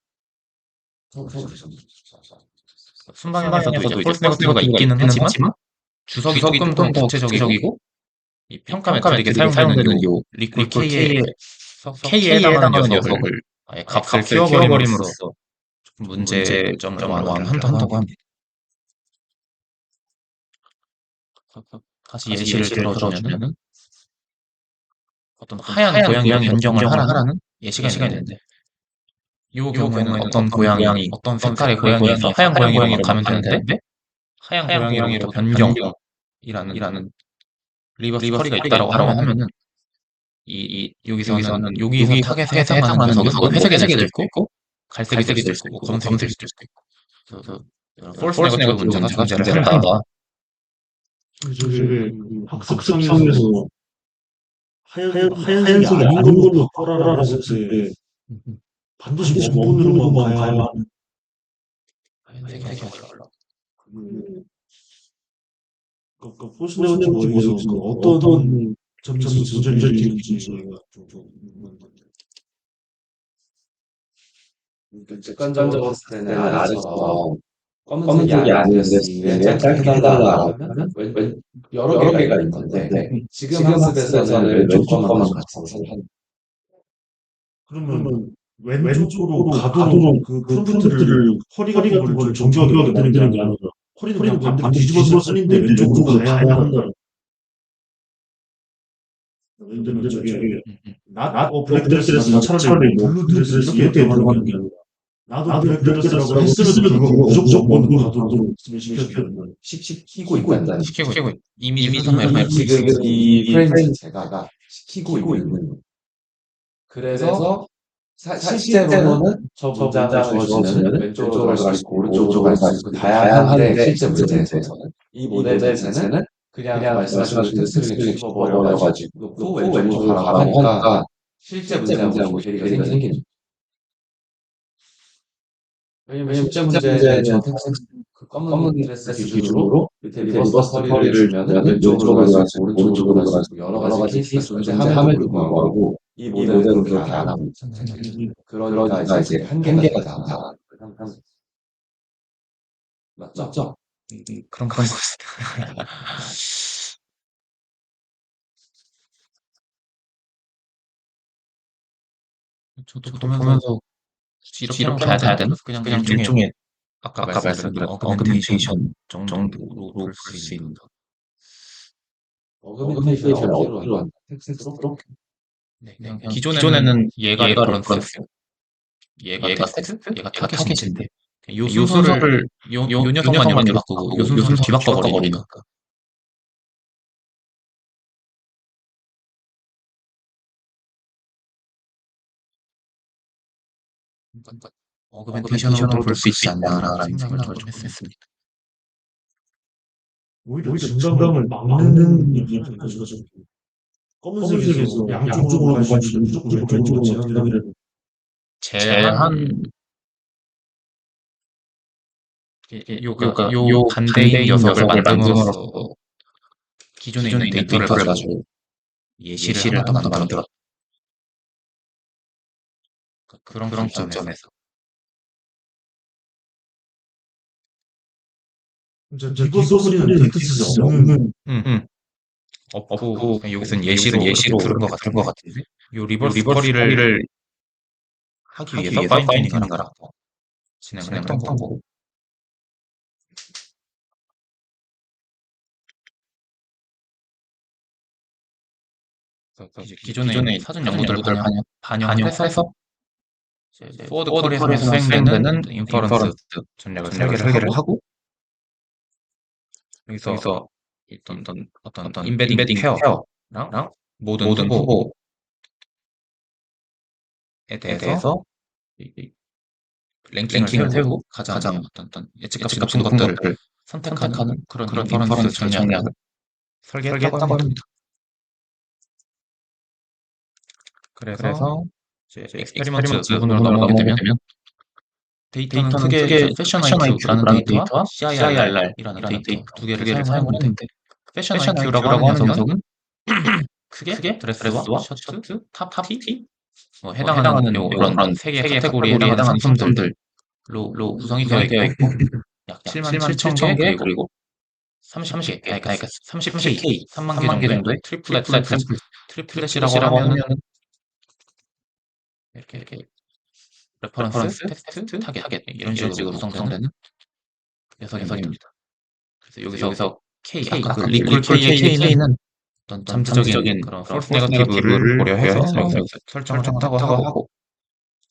순방향에서도 이제 폴스 네거티브가 있기는 하지만 주석이 조금 더 구체적이고 이 평가 매트릭에 사용되는 요 리콜 K에 해당하는 녀석을 아예 값을 키워버림으로써 문제점을 완화한다고 합니다. 다시 예시를 들어주면은 어떤 하얀 고양이를 변경을 하라는 예시가 있는데 이 경우에는 어떤 고양이, 어떤 색깔의 고양이에서 하얀 고양이로 가면 되는데 하얀 고양이로부터 변경이라는 리버스 커리가 있다라고 하면은 여기서는 여기서 타겟에 해당하는 녀석은 회색이 될 수도 있고 갈색이 될 수도 있고 검은색이 될 수도 있고 그래서 폴스 네거티브 문제가 존재를 한다. 저게 학습상에서 하얀색이 아닌 걸로 바꿔라라고 했을 때 반드시 원본으로만 가야 하는 하얀색이 아니라 폴스 네거티브에서 어떤 점에서 문제를 일으키는지가 좀 객관적으로 봤을 때는 아래처럼 검은색이 아닌데 짧게 해달라고 하면 여러 개가 있는데 지금 학습에서는 왼쪽 것만 같이 하는. 그러면 왼쪽으로 가도록 그 프롬프트를 허리 같은 거를 좀 정교하게 만드는 게 아니라 허리는 그냥 반대로 뒤집어서 쓰는데 왼쪽으로 가야 한다. 예를 들면 저기 블랙 드레스라서 차라리 블루 드레스 이렇게 들어가는 게 아니라 나도 블랙 드레스라고 했음에도 불구하고 무조건 원으로 가도록 시키고 있다는 시키고 이미 선생님이 지금 이 프레임 자체가 시키고 있는. 그래서 실제로는 저 문장을 주어지면 왼쪽으로 갈 수 있고 오른쪽으로 갈 수 있고 다양한데 실제 문제에서는 이 모델 자체는 그냥 말씀하신 텍스트를 뒤집어버려가지고 또 왼쪽으로 가라고 하니까 실제 문제하고 괴리가 생기는. 왜냐면 실제 문제는 저 텍스트 그 검은 드레스 기준으로 밑에 리버스 커리를 주면 왼쪽으로 갈 수 있고 오른쪽으로 갈 수 있고 여러 가지 케이스가 존재함에도 불구하고 이 모델은 그렇게 안 하고 그러니까 이제 한계가 있다. 맞죠? 그런 거 같습니다. 저도 보면서 이렇게 가야 되나? 그냥 일종의 아까 말씀드린 어그멘테이션 정도로 볼 수 있는 어그멘테이션을 어디로 한다? 텍스트로? 네, 기존에는 얘가 레퍼런스였어요. 얘가 텍스트? 얘가 타겟인데 요 순서를 요 녀석만 이렇게 바꾸고 요 순서를 뒤바꿔버리니까 어그멘테이션으로 볼 수 있지 않나라는 생각을 좀 했습니다. 오히려 증강을 막는 얘기를 가지고 검은색에서 양쪽으로 갈 수 있는 무조건 왼쪽으로 제한되는 제한 요 반대인 녀석을 만듦으로써 기존에 있는 데이터를 가지고 예시를 하나 더 만들었다. 그런 관점에서 리버스 커리는 텍스트 없는 없고 여기서는 예시로 들은 것 같은데 요 리버스 커리를 하기 위해서 파인튜닝하는 거라고 진행을 했던 거고 이제 기존의 사전 연구들을 반영해서 포워드 커리에서 수행되는 인퍼런스 전략을 설계를 하고 여기서 어떤 인베딩 페어랑 모든 후보에 대해서 랭킹을 세우고 가장 어떤 예측값이 높은 것들을 선택하는 그런 인퍼런스 전략을 설계했다고 합니다. 그래서 이제 엑스페리먼트 부분으로 넘어가게 되면 데이터는 크게 패션 IQ라는 데이터와 CIRR이라는 데이터 두 개를 사용을 했는데 패션 IQ라고 하는 녀석은 크게 드레스와 셔츠, 탑티 해당하는 이런 세 개의 카테고리에 해당하는 상품들로 구성이 되어 있고 약 77,000개 그리고 30개, 그러니까 30K, 3만 개 정도의 트리플렛이라고 하면은 이렇게 레퍼런스, 텍스트, 타겟 이런 식으로 구성되는 녀석입니다. 그래서 여기서 K, 아까 그 리콜 K의 K는 어떤 잠재적인 그런 폴스 네거티브를 고려해서 여기서 설정을 했다고 하고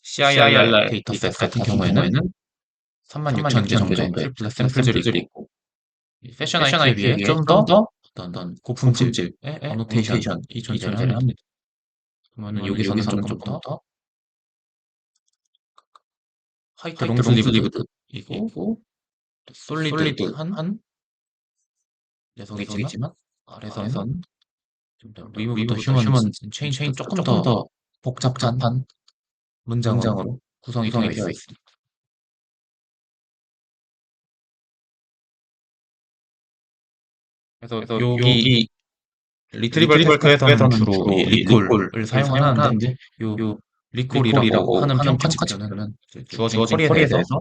CIRR 데이터셋 같은 경우에는 36,000개 정도의 트리플렛 샘플들이 있고 패션 IQ에 비해 좀 더 어떤 고품질의 어노테이션이 존재를 합니다. 그러면은 여기서는 조금 더 화이트 롱슬리브이고 솔리드한 녀석이지만 아래서는 리무브 더 휴먼 체인지 조금 더 복잡한 문장으로 구성이 되어 있습니다. 그래서 여기 리트리버 태스크에서는 주로 이 리콜을 사용을 하는데 요 리콜이라고 하는 평가 지표는 주어진 쿼리에 대해서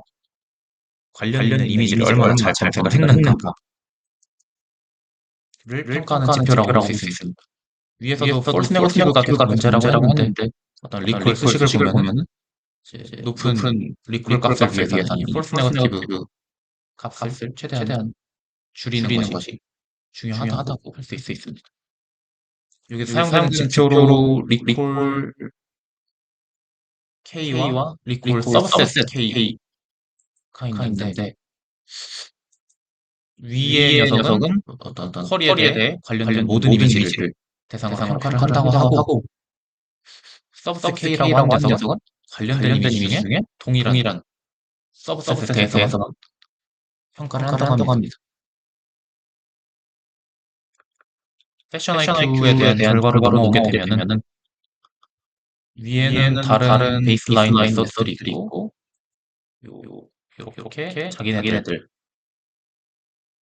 관련 있는 이미지를 얼마나 잘 검색을 했는가를 평가하는 지표라고 볼 수 있습니다. 위에서도 폴스 네거티브가 계속 문제라고 했는데 어떤 리콜 수식을 보면은 이제 높은 리콜 값을 위해서는 이 폴스 네거티브 값을 최대한 줄이는 것이 중요하다고 할 수 있습니다. 여기 사용되는 지표로 리콜 K와 리콜 서브셋 K가 있는데 위의 녀석은 어떤 쿼리에 대해 관련된 모든 이미지를 대상으로 평가를 한다고 하고 서브셋 K라고 하는 녀석은 관련된 이미지 중에 동일한 서브셋에 대해서만 평가를 한다고 합니다. 패션 IQ에 대한 결과로 넘어오게 되면은 위에는 다른 베이스라인 메서드들이 있고 요렇게 자기네들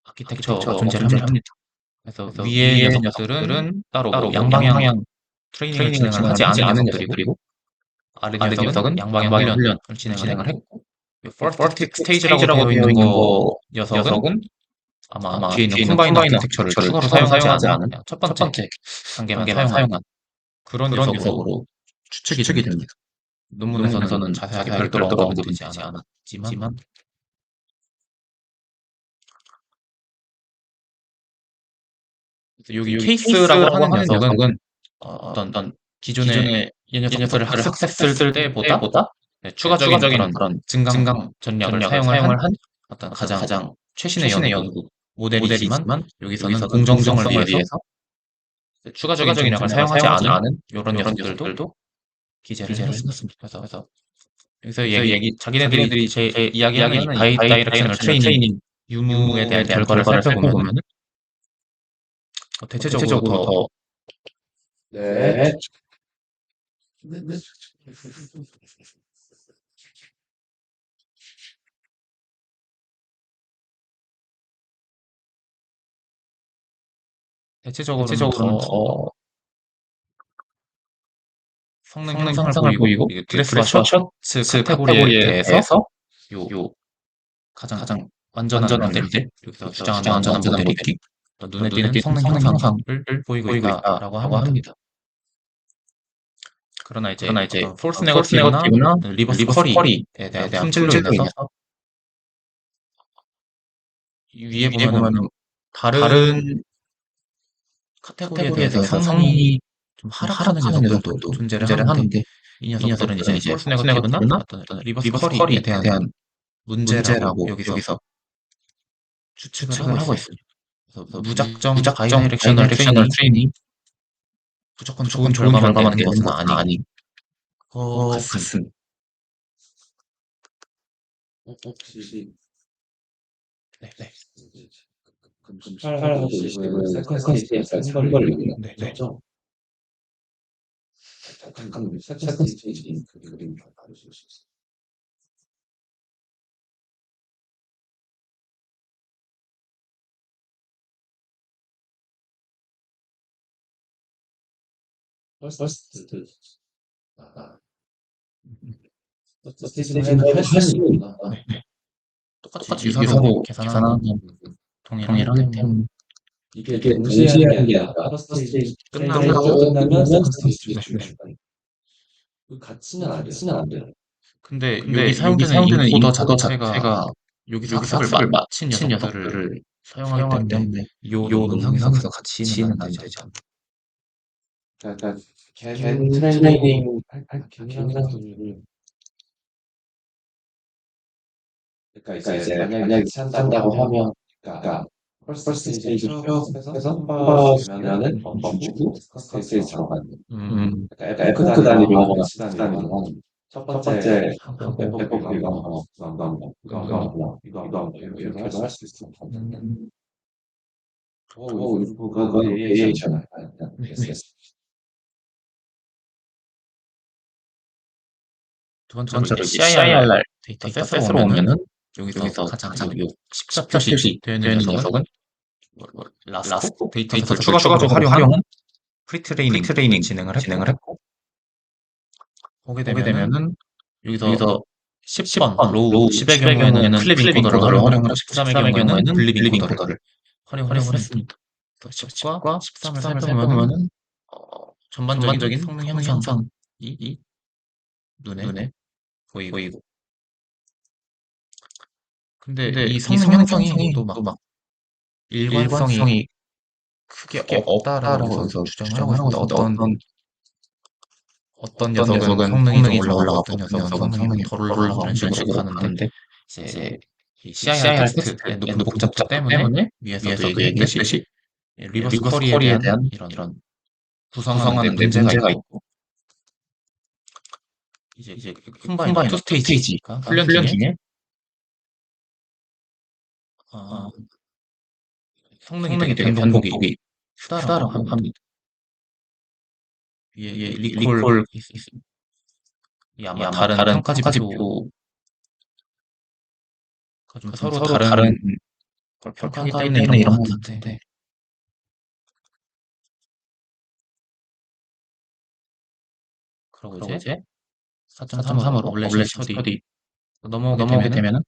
아키텍처가 존재를 합니다. 그래서 위의 녀석들은 따로 양방향 트레이닝을 진행을 하지 않은 녀석들이고 아래 녀석은 양방향 훈련을 진행을 했고 퍼스트 스테이지라고 되어 있는 녀석은 아마 뒤에 있는 콤바이너 아키텍처를 추가로 사용하지 않은 첫 번째 단계만 사용한 그런 녀석으로 추측이 됩니다. 논문에서는 자세하게 별도로 언급되지 않았지만 여기 케이스라고 하는 녀석은 어떤 기존의 이 녀석들을 학습했을 때보다 추가적인 그런 증강 전략을 사용을 한 어떤 가장 최신의 연구 모델이지만 여기서는 공정성을 위해서 추가적인 전략을 사용하지 않은 이런 녀석들도 기재를 해놨습니다. 그래서 여기서 자기네들이 제 이야기하는 이 바이다이렉셔널 트레이닝 유무에 대한 결과를 살펴보면 대체적으로 더 네. 대체적으로는 더 성능 향상을 보이고 드레스와 셔츠 카테고리에 대해서 요 가장 완전한 모델들 여기서 주장하는 완전한 모델이 눈에 띄는 성능 향상을 보이고 있다라고 합니다. 그러나 이제 폴스 네거티브나 리버스 쿼리에 대한 품질로 인해서 위에 보면은 다른 카테고리에 대해서 성능이 좀 하락하는 녀석들도 존재를 하는데 이 녀석들은 이제 폴스 네거티브나 어떤 리버스 쿼리에 대한 문제라고 여기서 추측을 하고 있습니다. 그래서 무작정 바이다이렉셔널 트레이닝이 무조건 좋은 결과만 내는 것은 아닌 것 같습니다. 혹시 네. 그럼 18-50은 세컨 스테이지까지 선거를 네. 그렇죠? 잠깐 세컨 스테이지 그 그림 좀 봐주실 수 있어요? 퍼스트 스테이지는 할 수 있구나. 네. 똑같이 유사로 계산하는 동일하기 때문에 이게 동시에 하는 게 아니라 퍼스트 스테이지 끝나면 세컨 스테이지 출발. 같이는 안 돼요. 근데 여기 사용되는 인코더 자체가 여기서 학습을 마친 녀석들을 사용하기 때문에 요 영상에서 같이는 안 되지 않나. 그러니까 겐 트레이닝 겐이라는 소리를 그러니까 이제 만약에 한다고 하면 그러니까 퍼스트 스테이지 쭉 해서 한번 되면은 멈추고 스테이지로 가는. 그러니까 F F 단위로 하거나 단위로 C 단위로 하는. 첫 번째 FF 이거 이렇게 해서 할 수 있어. 그건 베리에이션. 두 번째로 이제 CIRR 데이터 셋으로 오면은 여기서 가장 요 십자 표시 되어 있는 녀석은 라스코 데이터 셋을 추가적으로 활용한 프리트레이닝 진행을 했고 보게 되면은 여기서 10번 로우 10의 경우에는 클립 인코더를 활용을 했고 13의 경우에는 블립 인코더를 활용을 했습니다. 10과 13을 살펴보면은 전반적인 성능 향상이 눈에 보이고 근데 이 성능 향상이 또 막 일관성이 크게 없다라고 여기서 주장을 하고 있습니다. 어떤 녀석은 성능이 좀 올라가고 어떤 녀석은 성능이 덜 올라가고 이런 식으로 가는데 이제 이 CIR 테스트의 높은 복잡도 때문에 위에서도 얘기했듯이 리버스 쿼리에 대한 이런 구성하는 데 문제가 있고 이제 콤바인 투 스테이지가 훈련 중에 성능이 되게 변동폭이 크다라고 합니다. 위에 리콜 이 아마 다른 평가지표가 좀 서로 다른 걸 평가하기 때문에 이런 것 같은데 그러고 이제 4.3으로 어블레이션 스터디 넘어오게 되면은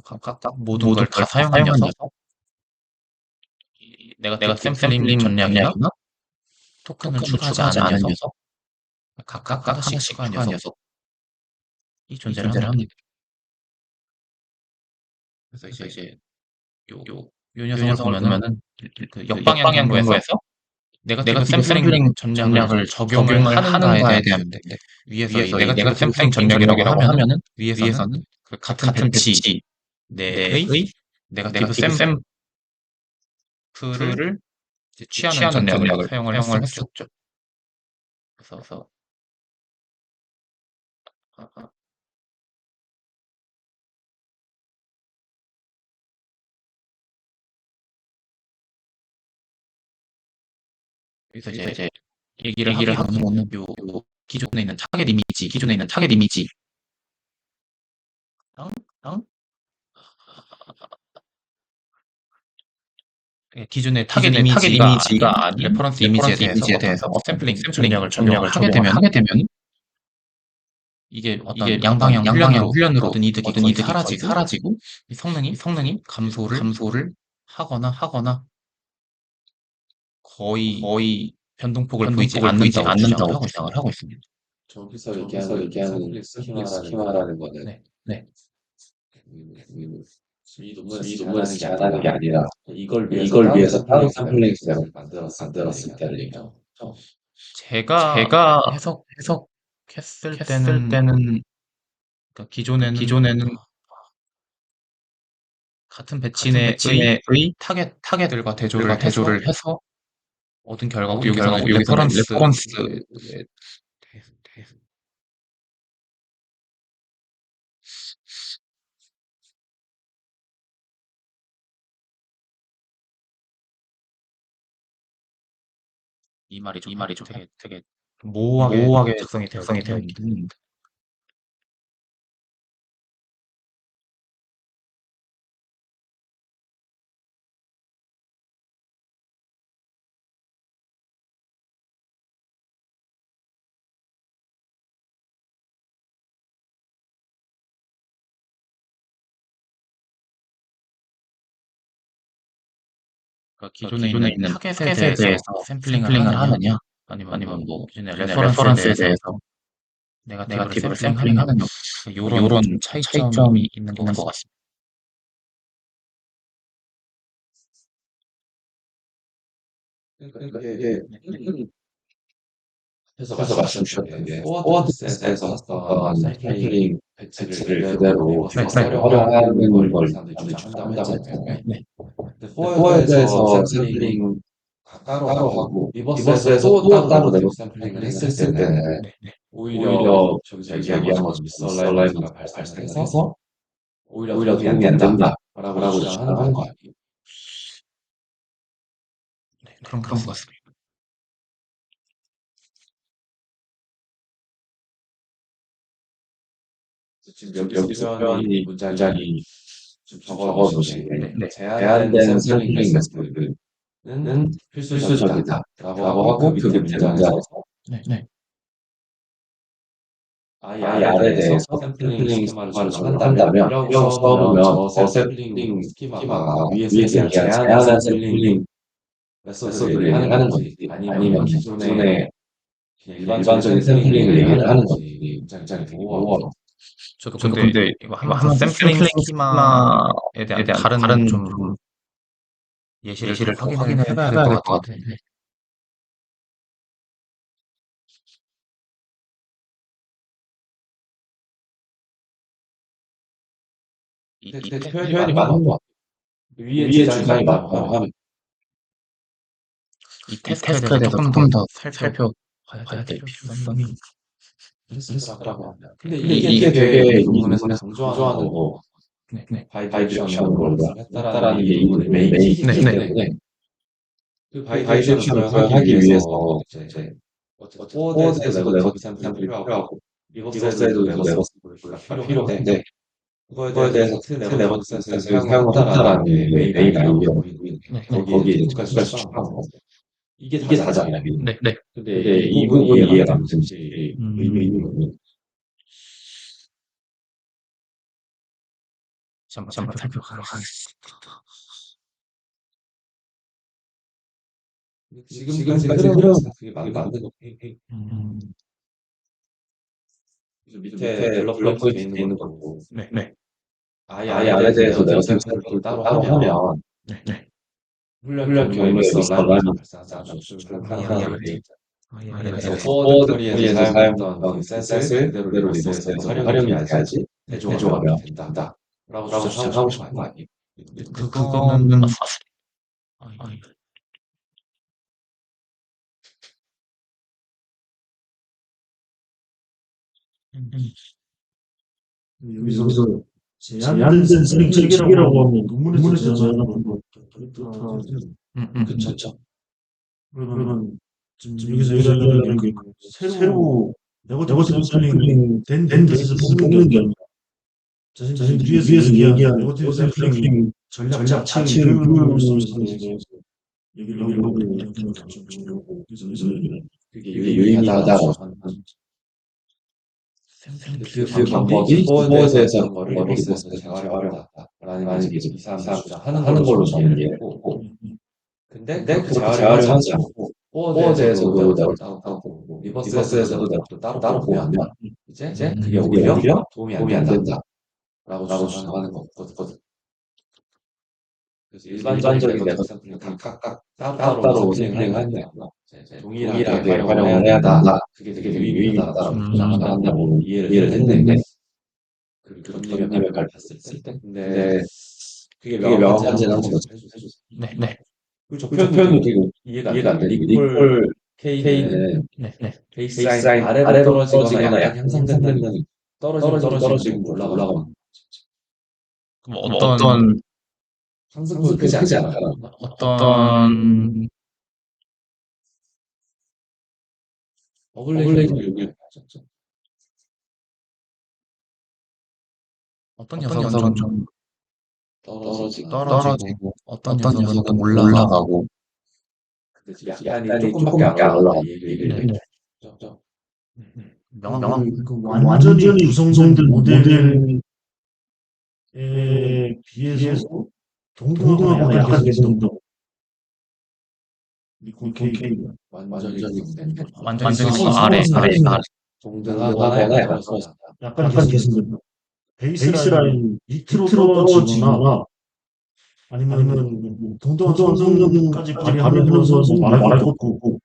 각각 모든 걸 다 사용한 녀석 네거티브 샘플링 전략이나 토큰을 추가하지 않은 녀석 각각 하나씩 추가한 녀석이 존재를 합니다. 그래서 이제 요 녀석을 보면은 그 역방향 경로에서 네거티브 샘플링 전략을 적용을 하는가에 대한 문제인데 위에서 이 네거티브 샘플링 전략이라고 하면은 위에서는 그 같은 배치 내의 네거티브 샘플을 이제 취하는 전략을 사용을 했었죠. 그래서 이제 얘기를 하기로는 요 기존에 있는 타겟 이미지랑 기존의 타겟 이미지가 아닌 레퍼런스 이미지에 대해서 샘플링 전략을 적용을 하게 되면 이게 어떤 양방향 훈련으로 얻은 이득이 거의 사라지고 이 성능이 감소를 하거나 거의 변동폭을 보이지 않는다고 주장을 하고 있습니다. 저기서 얘기하는 스키마라는 거는 네. 이 논문을 제안하는 게 아니라 이걸 위해서 따로 샘플링 을 만들었을 때를 얘기하죠. 제가 해석했을 때는 그러니까 기존에는 같은 배치 내의 타겟들과 대조를 해서 얻은 결과고 여기서는 레퍼런스에 대해서 이 말이 좀 되게 모호하게 작성이 되어 있는데 그러니까 기존에 있는 타겟에 대해서 샘플링을 하느냐 아니면 뭐 기존의 레퍼런스에 대해서 네거티브를 샘플링 하느냐 요런 좀 차이점이 있는 것 같습니다. 그러니까 이게 그래서 말씀 주셨던 게 포워드 테스트에서 했던 샘플링 배치를 그대로 네. 활용하는 걸 사람들이 주장한다고 했잖아요. 네. 근데 포워드에서 샘플링 따로 하고 리버스에서 또 따로 네버 샘플링을 했을 때는 오히려 저기서 얘기한 것처럼 미스얼라이먼트가 발생해서 오히려 도움이 안 된다라고 주장하는 거 아니에요? 네, 그런 것 같습니다. 지금 여기서 표현이 문장이 좀 적어놓으시게 네. 제한된 샘플링 메소드는 필수적이다라고 하고 그 밑에 문장에서 네. 아래 대해서 샘플링 스키마를 적용한다면 이라고 써놓으면 저 샘플링 스키마가 위에서 얘기한 제한한 샘플링 메소드를 얘기하는 건지 아니면 기존의 그냥 일반적인 샘플링을 얘기하는 건지 굉장히 되게 모호하고 저도 근데 이거 한번 샘플링 스키마에 대한 다른 좀 예시를 더 확인을 해봐야 될 것 같아요. 근데 표현이 맞는 것 같아요. 위에 주장이 맞다고 하면 이 테스트에 대해서 조금 더 살펴봐야 될 필요성이 있더라고요. 근데 이게 되게 이 논문에서 강조하는 거고 바이디렉션으로 했다라는 게 이 논문의 메인 키이기 때문에 그 바이디렉션을 구현하기 위해서 이제 어쨌든 포워드에서도 네버 샘플이 필요하고 리버스에도 네버 샘플이 필요한데 그거에 대해서 네버 샘플을 사용을 했다라는 게 메인 아이디어가 보이는 거기에 이제 두 가지 추가한 거 이게 다잖아요. 네. 근데 이 부분이 이해가 안 되는지 의미 있는 거는 잠깐 살펴보도록 하겠습니다. 지금까지 흐름은 그게 맞는 거. 밑에 블럭 돼 있는 거고 네. 아예 아래 대해서 내가 샘플을 따로 하면 훈련 경우에 미스얼라이먼트가 발생하지 않는 게 그래서 포워드 쿼리에서 사용했던 그 셋을 그대로 리버스에서 활용이 돼야지 대조가 된다. 라고 주장하고 싶은 거 아니에요? 그거는 맞습니다. 여기서 제한된 샘플링 체계라고 하면 논문에서 제한한 거 그쵸. 그러면 지금 여기서 얘기하는 게 새로 네거티브 샘플링 된 데이터에서 뽑는 게 아니라 자신들 위에서 얘기한 네거티브 샘플링 전략 자체의 효율을 대해서 얘기를 하고 있는 게 좀 중요하고 그래서 그게 유의미하다라고 하는 그 방법이 포워드에서 했던 거를 리버스에서 재활용한다라는 게 이 사람들이 주장하는 걸로 저는 이해했고 근데 그 재활용을 하지 않고 포워드에서도 내가 따로 리버스에서도 내가 따로 보면 이제 그게 오히려 도움이 안 된다라고 주장하는 거거든. 그래서 일반적인 내가 샘플링 각각 따로 샘플링을 하는데 동일하게 활용을 해야 된다. 그게 되게 유의미하다라고 주장한다고 이해를 했는데 그 교수님의 발표 봤을 때 근데 그게 명확한지는 한번 해주세요. 네. 저 표현도 되게 이해가 안 돼. 니콜 K는 베이스라인 아래로 떨어지거나 약간 향상된다는 떨어지고 올라가면 그럼 어떤 상승폭이 크지 않잖아. 어떤 어글레이션 여기 어떤 녀석은 좀 떨어지고 어떤 녀석은 좀 올라가고 약간이 조금밖에 안 올라가 얘기를 했죠. 명확한 완전히 구성된 모델에 비해서 동등하거나 약간 개선된다. 니콜 K가 완전히 아래 동등하거나 약간 개선된다. 베이스라인 밑으로 떨어지거나 아니면 동등한 성능까지 발휘하면서 말할 것도 없고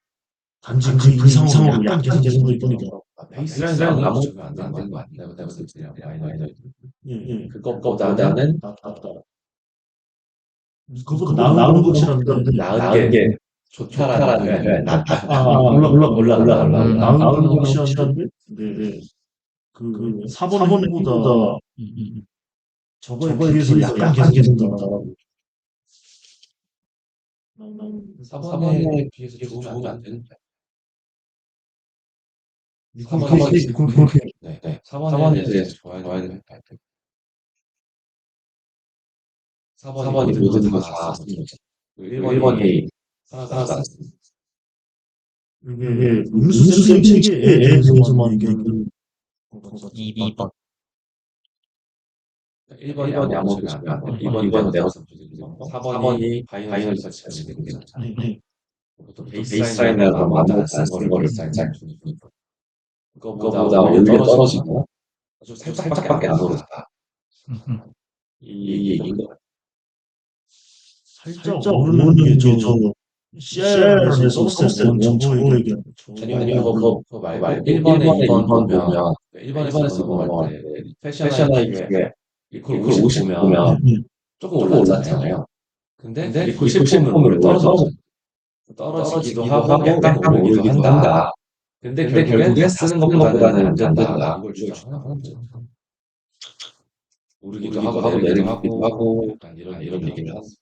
단지 그 이상으로 약간 개선될 뿐이다. 베이스라인 나머지 적용 안 되는 거 아니야? 내가 듣기랑 마이너리티. 예. 그것보다는 낫다. 그것보다 나은 건 확실한데 나은 게 좋다라는 게 아니라 낫다. 몰라. 나은 건 건 확실한데 네. 그 4번 행보다 저거에 비해서 약간 개선된다라고. 4번에 비해서 좋으면 안 되는데. 그렇게 네. 4번에 대해서 좋아야 되는데. 4번이 모든 걸다 쓰는 거죠. 1번이 하나도 안 쓰는 이게 음수 쌤 체계에 대해서만 얘기하는 거거든요. 2번. 1번이 아무것도 적용 안 돼. 2번은 내가 선택해준 거. 4번이 바이너리 설치가 되는 거잖아. 보통 베이스라인이라고 아무것도 안 쓰는 거를 잘 주니까. 그거보다 오히려 떨어지고 아주 살짝밖에 안 오르다. 이 얘기인 거. 살짝 오르는 게 저 CIR에서 썼을 때 저거 얘기하는 거죠. 아니면 그거 말고 1번에 2번 보면 1번에서 넘어갈 때 패션 IQ에 리콜 50 보면 조금 올랐잖아요. 근데 리콜 10 보면 떨어지기도 하고 약간 오르기도 한다. 근데 결국엔 쓰는 것보다는 안 된다. 이걸 주장하는 거죠. 오르기도 하고 내리기도 하고 약간 이런 얘기를 하는 거죠.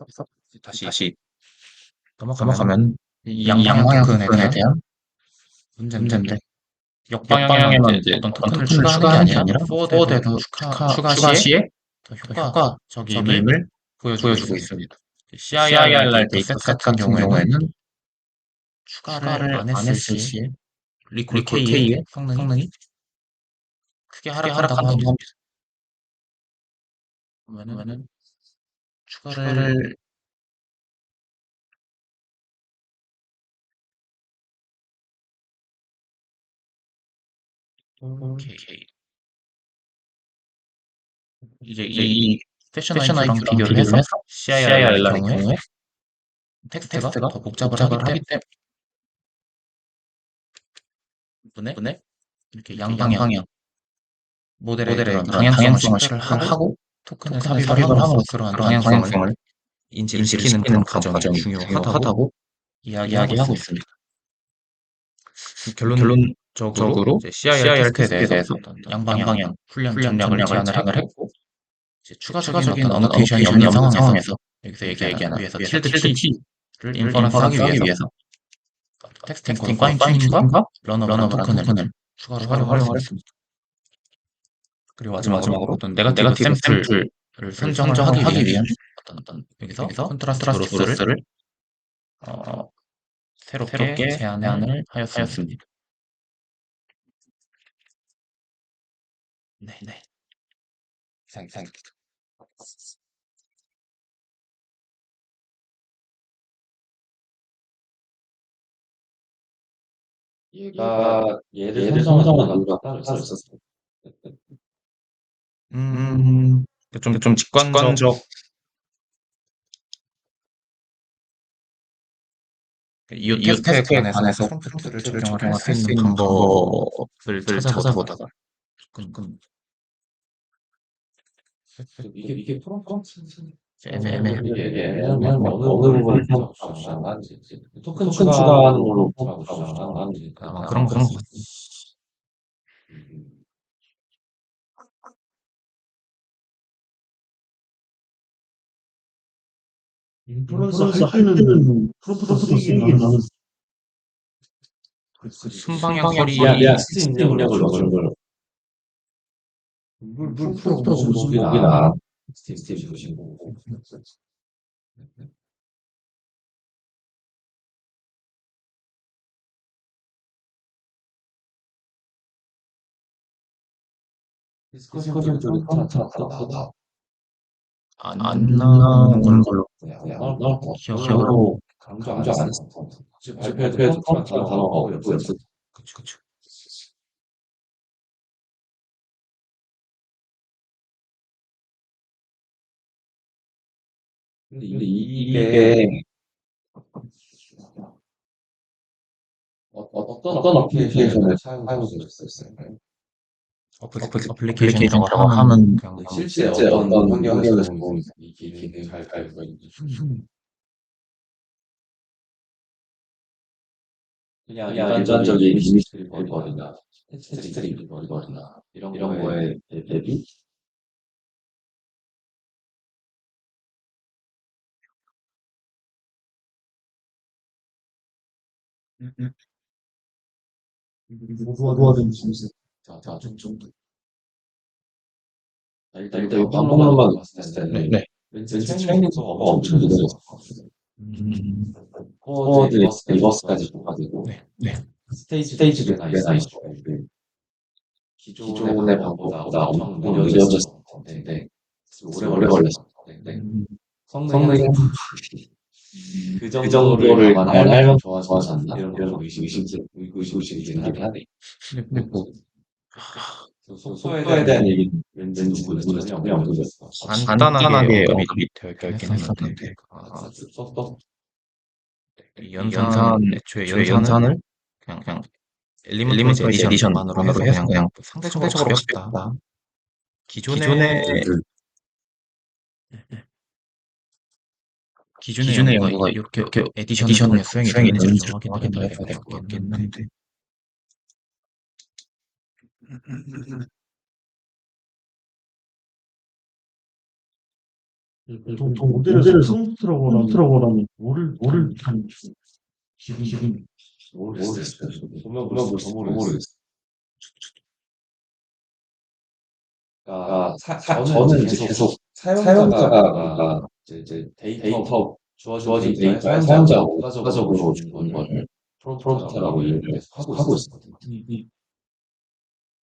그래서 다시 넘어가면 이 양방향 토큰에 대한 문제인데 역방향에만 이제 어떤 토큰을 추가하는 게 아니라 포워드에도 추가 시에 더 효과적임을 보여주고 있습니다. CIRR 데이터셋 같은 경우에는 추가를 안 했을 시에 리콜 K의 성능이 크게 하락한다고 합니다. 그러면은 추가를 K 이제 이 패션 IQ랑 비교를 해서 CIRR의 경우에 텍스트가 더 복잡을 하기 때문에 이렇게 양방향 모델의 그런 방향성을 체크를 하고 토큰을 삽입을 함으로써 그러한 방향성을 인지를 시키는 그런 과정이 중요하다고 이야기하고 있습니다. 결론적으로 이제 CIR 테스트에 대해서 어떤 양방향 훈련 전략을 제안을 했고 이제 추가적인 어떤 어노테이션이 없는 상황에서 여기서 얘기하는 위에서 틸드 T를 인퍼런스 하기 위해서 텍스트 앵커 파인 튜닝과 런어블한 토큰을 추가로 활용을 했습니다. 그리고 마지막으로 어떤 네거티브 샘플을 선정을 하기 위한 어떤 여기서 컨트라스트 그로스를 새롭게 제안을 하였습니다. 네. 이상입니다. 얘를 선정한 이유가 따로 있었어요. 좀 직관적 이웃 테스트에 관해서 프롬프트를 적용을 할 수 있는 방법을 찾아보다가 조금 이게 프롬프트 애매하면 어느 부분을 주장하는지 토큰 추가하는 걸로 주장하는지 아마 그런 것 같아요. 인플루언서 할 때는 프롬프트 쓰이긴 나는 순방향 커리 텍스트 입력을 넣어주는 걸로 프롬프트로 보기나 텍스트 보시고 디스커션 쪽에 프롬프트가 안 나오는 걸로 기억하고 강조 안 했어. 발표에도 프롬프트라는 단어가 없었어. 그쵸. 근데 이게 어떤 어플리케이션을 사용할 수 있을까요? 어플리케이션이라고 하면 그냥 실제 어떤 환경에서 보면 이 기능이 잘 되고 있는지 그냥 일반적인 이미지 드리버리나 텍스트 드리버리나 이런 거에 대비 뭐가 되는지 모르겠어요. 좀 일단 방법만 봤을 때는 왠지 트레이닝 속도가 엄청 느려요. 코어드 리버스까지 가지고 스테이지 두 개나 있고 기존의 방법보다 엄청 느려졌을 텐데 오래 걸렸을 텐데 성능이 그 정도를 감안할 만큼 좋아졌나? 이런 거 의심스럽긴 하네. 근데 뭐 속도에 대한 얘기는 왠지 누구는 전혀 안 보여줬어. 간단하게 언급이 되어 있긴 했었는데 속도? 이 애초에 연산을 그냥 엘리먼트 에디션만으로 해서 그냥 상대적으로 가볍다. 기존의 연구가 이렇게 에디션을 통해 수행이 되는지 좀 확인을 해봐야 될 것 같긴 한데 보통 모델에서 프롬프트라고 하면 뭐를 하는 기분 모르겠어요. 보면 모르겠어요. 그러니까 저는 이제 계속 사용자가 이제 데이터 주어진 데이터에 사용자가 추가적으로 주는 걸 프롬프트라고 얘기를 계속 하고 있었거든요.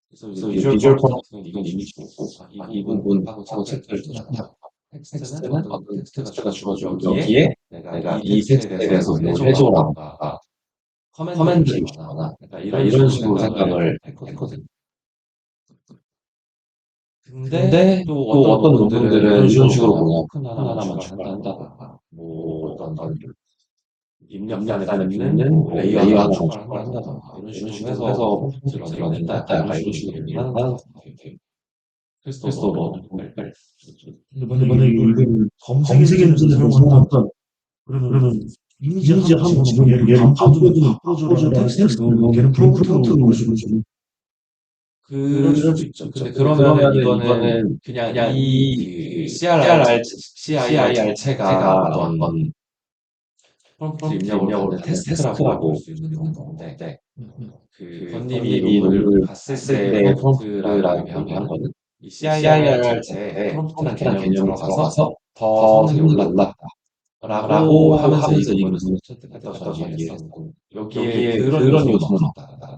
그래서 이제 비주얼 프롬프트 같은 이건 이미지고 이 부분하고 체크를 해준다. 텍스트는 어떤 텍스트가 주어지고 여기에 내가 이 텍스트에 대해서 뭘 해줘라던가 커맨드를 주거나 이런 식으로 생각을 했거든요. 근데 또 어떤 논문들은 이런 식으로 뭐냐 토큰 하나만 추가한다던가 뭐 어떤 입력단에 있는 레이어 하나 추가를 한다던가 이런 식으로 해서 폰트를 낸다 약간 이런 식으로 얘기를 하는 것 같아요. 그래서 뭐 근데 만약에 이걸 검색 엔진을 사용한다 그러면 이미지 한 번 집어넣으면 얘를 바꿔주라는 텍스트를 넣으면 걔는 프롬프트로 보여주는 그럴 수도 있죠. 근데 그러면은 이거는 그냥 이 CIR체가 어떤 프롬프트 입력을 하는 테스트라고 볼 수 있는 건데 그 건님이 이 논문을 봤을 때 프롬프트라고 얘기한 거는 이 CIR체에 프롬프트란 개념이 들어가서 더 성능이 올랐다. 라고 하면서 이 논문을 채택했다고 저는 이해했었고 여기에 그런 요소는 없다.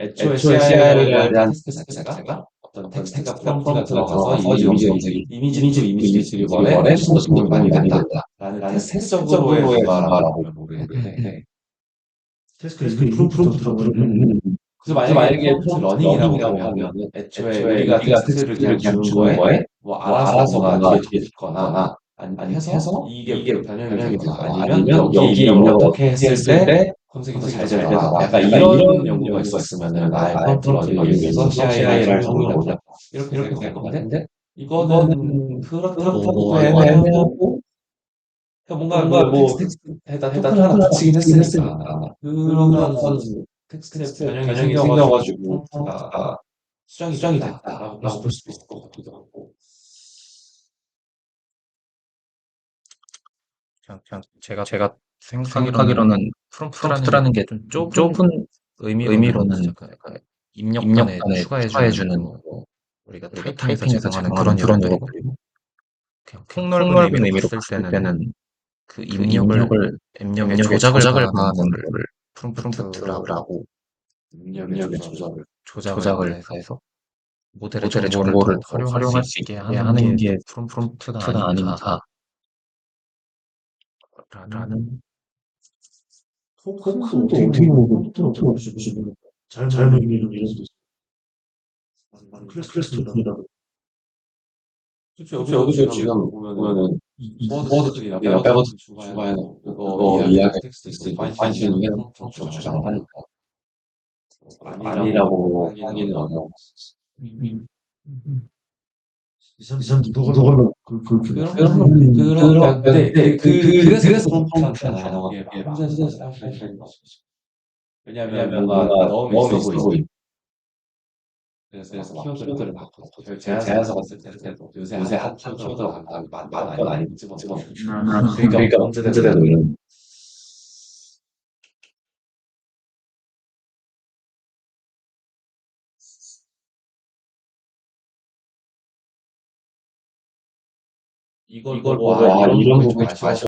애초에 CIR에 대한 테스트 자체가 어떤 텍스트가 프롬프트가 들어가서 이미지 리버에 훨씬 더 도움이 많이 된다. 라는 테스트적으로의 뭔가라고 모르겠는데 테스트가 이미 프롬프트라고 그러면 그래서 만약에 프롬프트 러닝이라고 하면 애초에 우리가 텍스트를 그냥 주는 거에 뭐 알아서 뭔가 뒤에 있거나 아니면 해서 이게 변형이 되거나 아니면 여기 입력을 어떻게 했을 때 검색이 잘 되더라. 약간 이런 연구가 있었으면은 프롬프트 러닝을 위해서 CIR을 성능을 올렸다. 이렇게 될 것 같은데 이거는 그렇다고 해도 뭔가 뭐 텍스트에다 토큰 하나 붙이긴 했으니까 그런 텍스트의 변형이 생겨가지고 프롬프트가 수정이 됐다라고 볼 수도 있을 것 같기도 하고 그냥 제가 생각하기로는 프롬프트라는 게 좀 좁은 의미로는 약간 입력단에 추가해주는 뭐 우리가 타이핑에서 제공하는 그런 요소들이고 그냥 폭넓은 의미로 봤을 때는 그 입력의 조작을 가하는 거를 프롬프트라고 입력의 조작을 해서 모델의 정보를 더 활용할 수 있게 하는 게 프롬프트가 아닌가 라는 토큰도 어떻게 보면 프롬프트라고 보시면 잘못 이런 수도 있어요. 클래스 토큰이라고 그렇죠. 여기서 지금 보면은 소드 쪽이나 백워드 주바에는 그거 이야기 텍스트 파인튜닝 해서 주장을 하니까 아니라고 하기는 어려워. 이 사람 누가 그래서 컴퓨터는 단어가 혼자서 왜냐면 뭔가 너무 있어 보이지. 그래서 막 키워드를 막 제안서 갔을 때도 요새 핫 키워드가 많은 건 아니고 집어넣어. 그러니까 언제돼도 이런. 이걸 보고 이런 부분이 좀 아쉬워.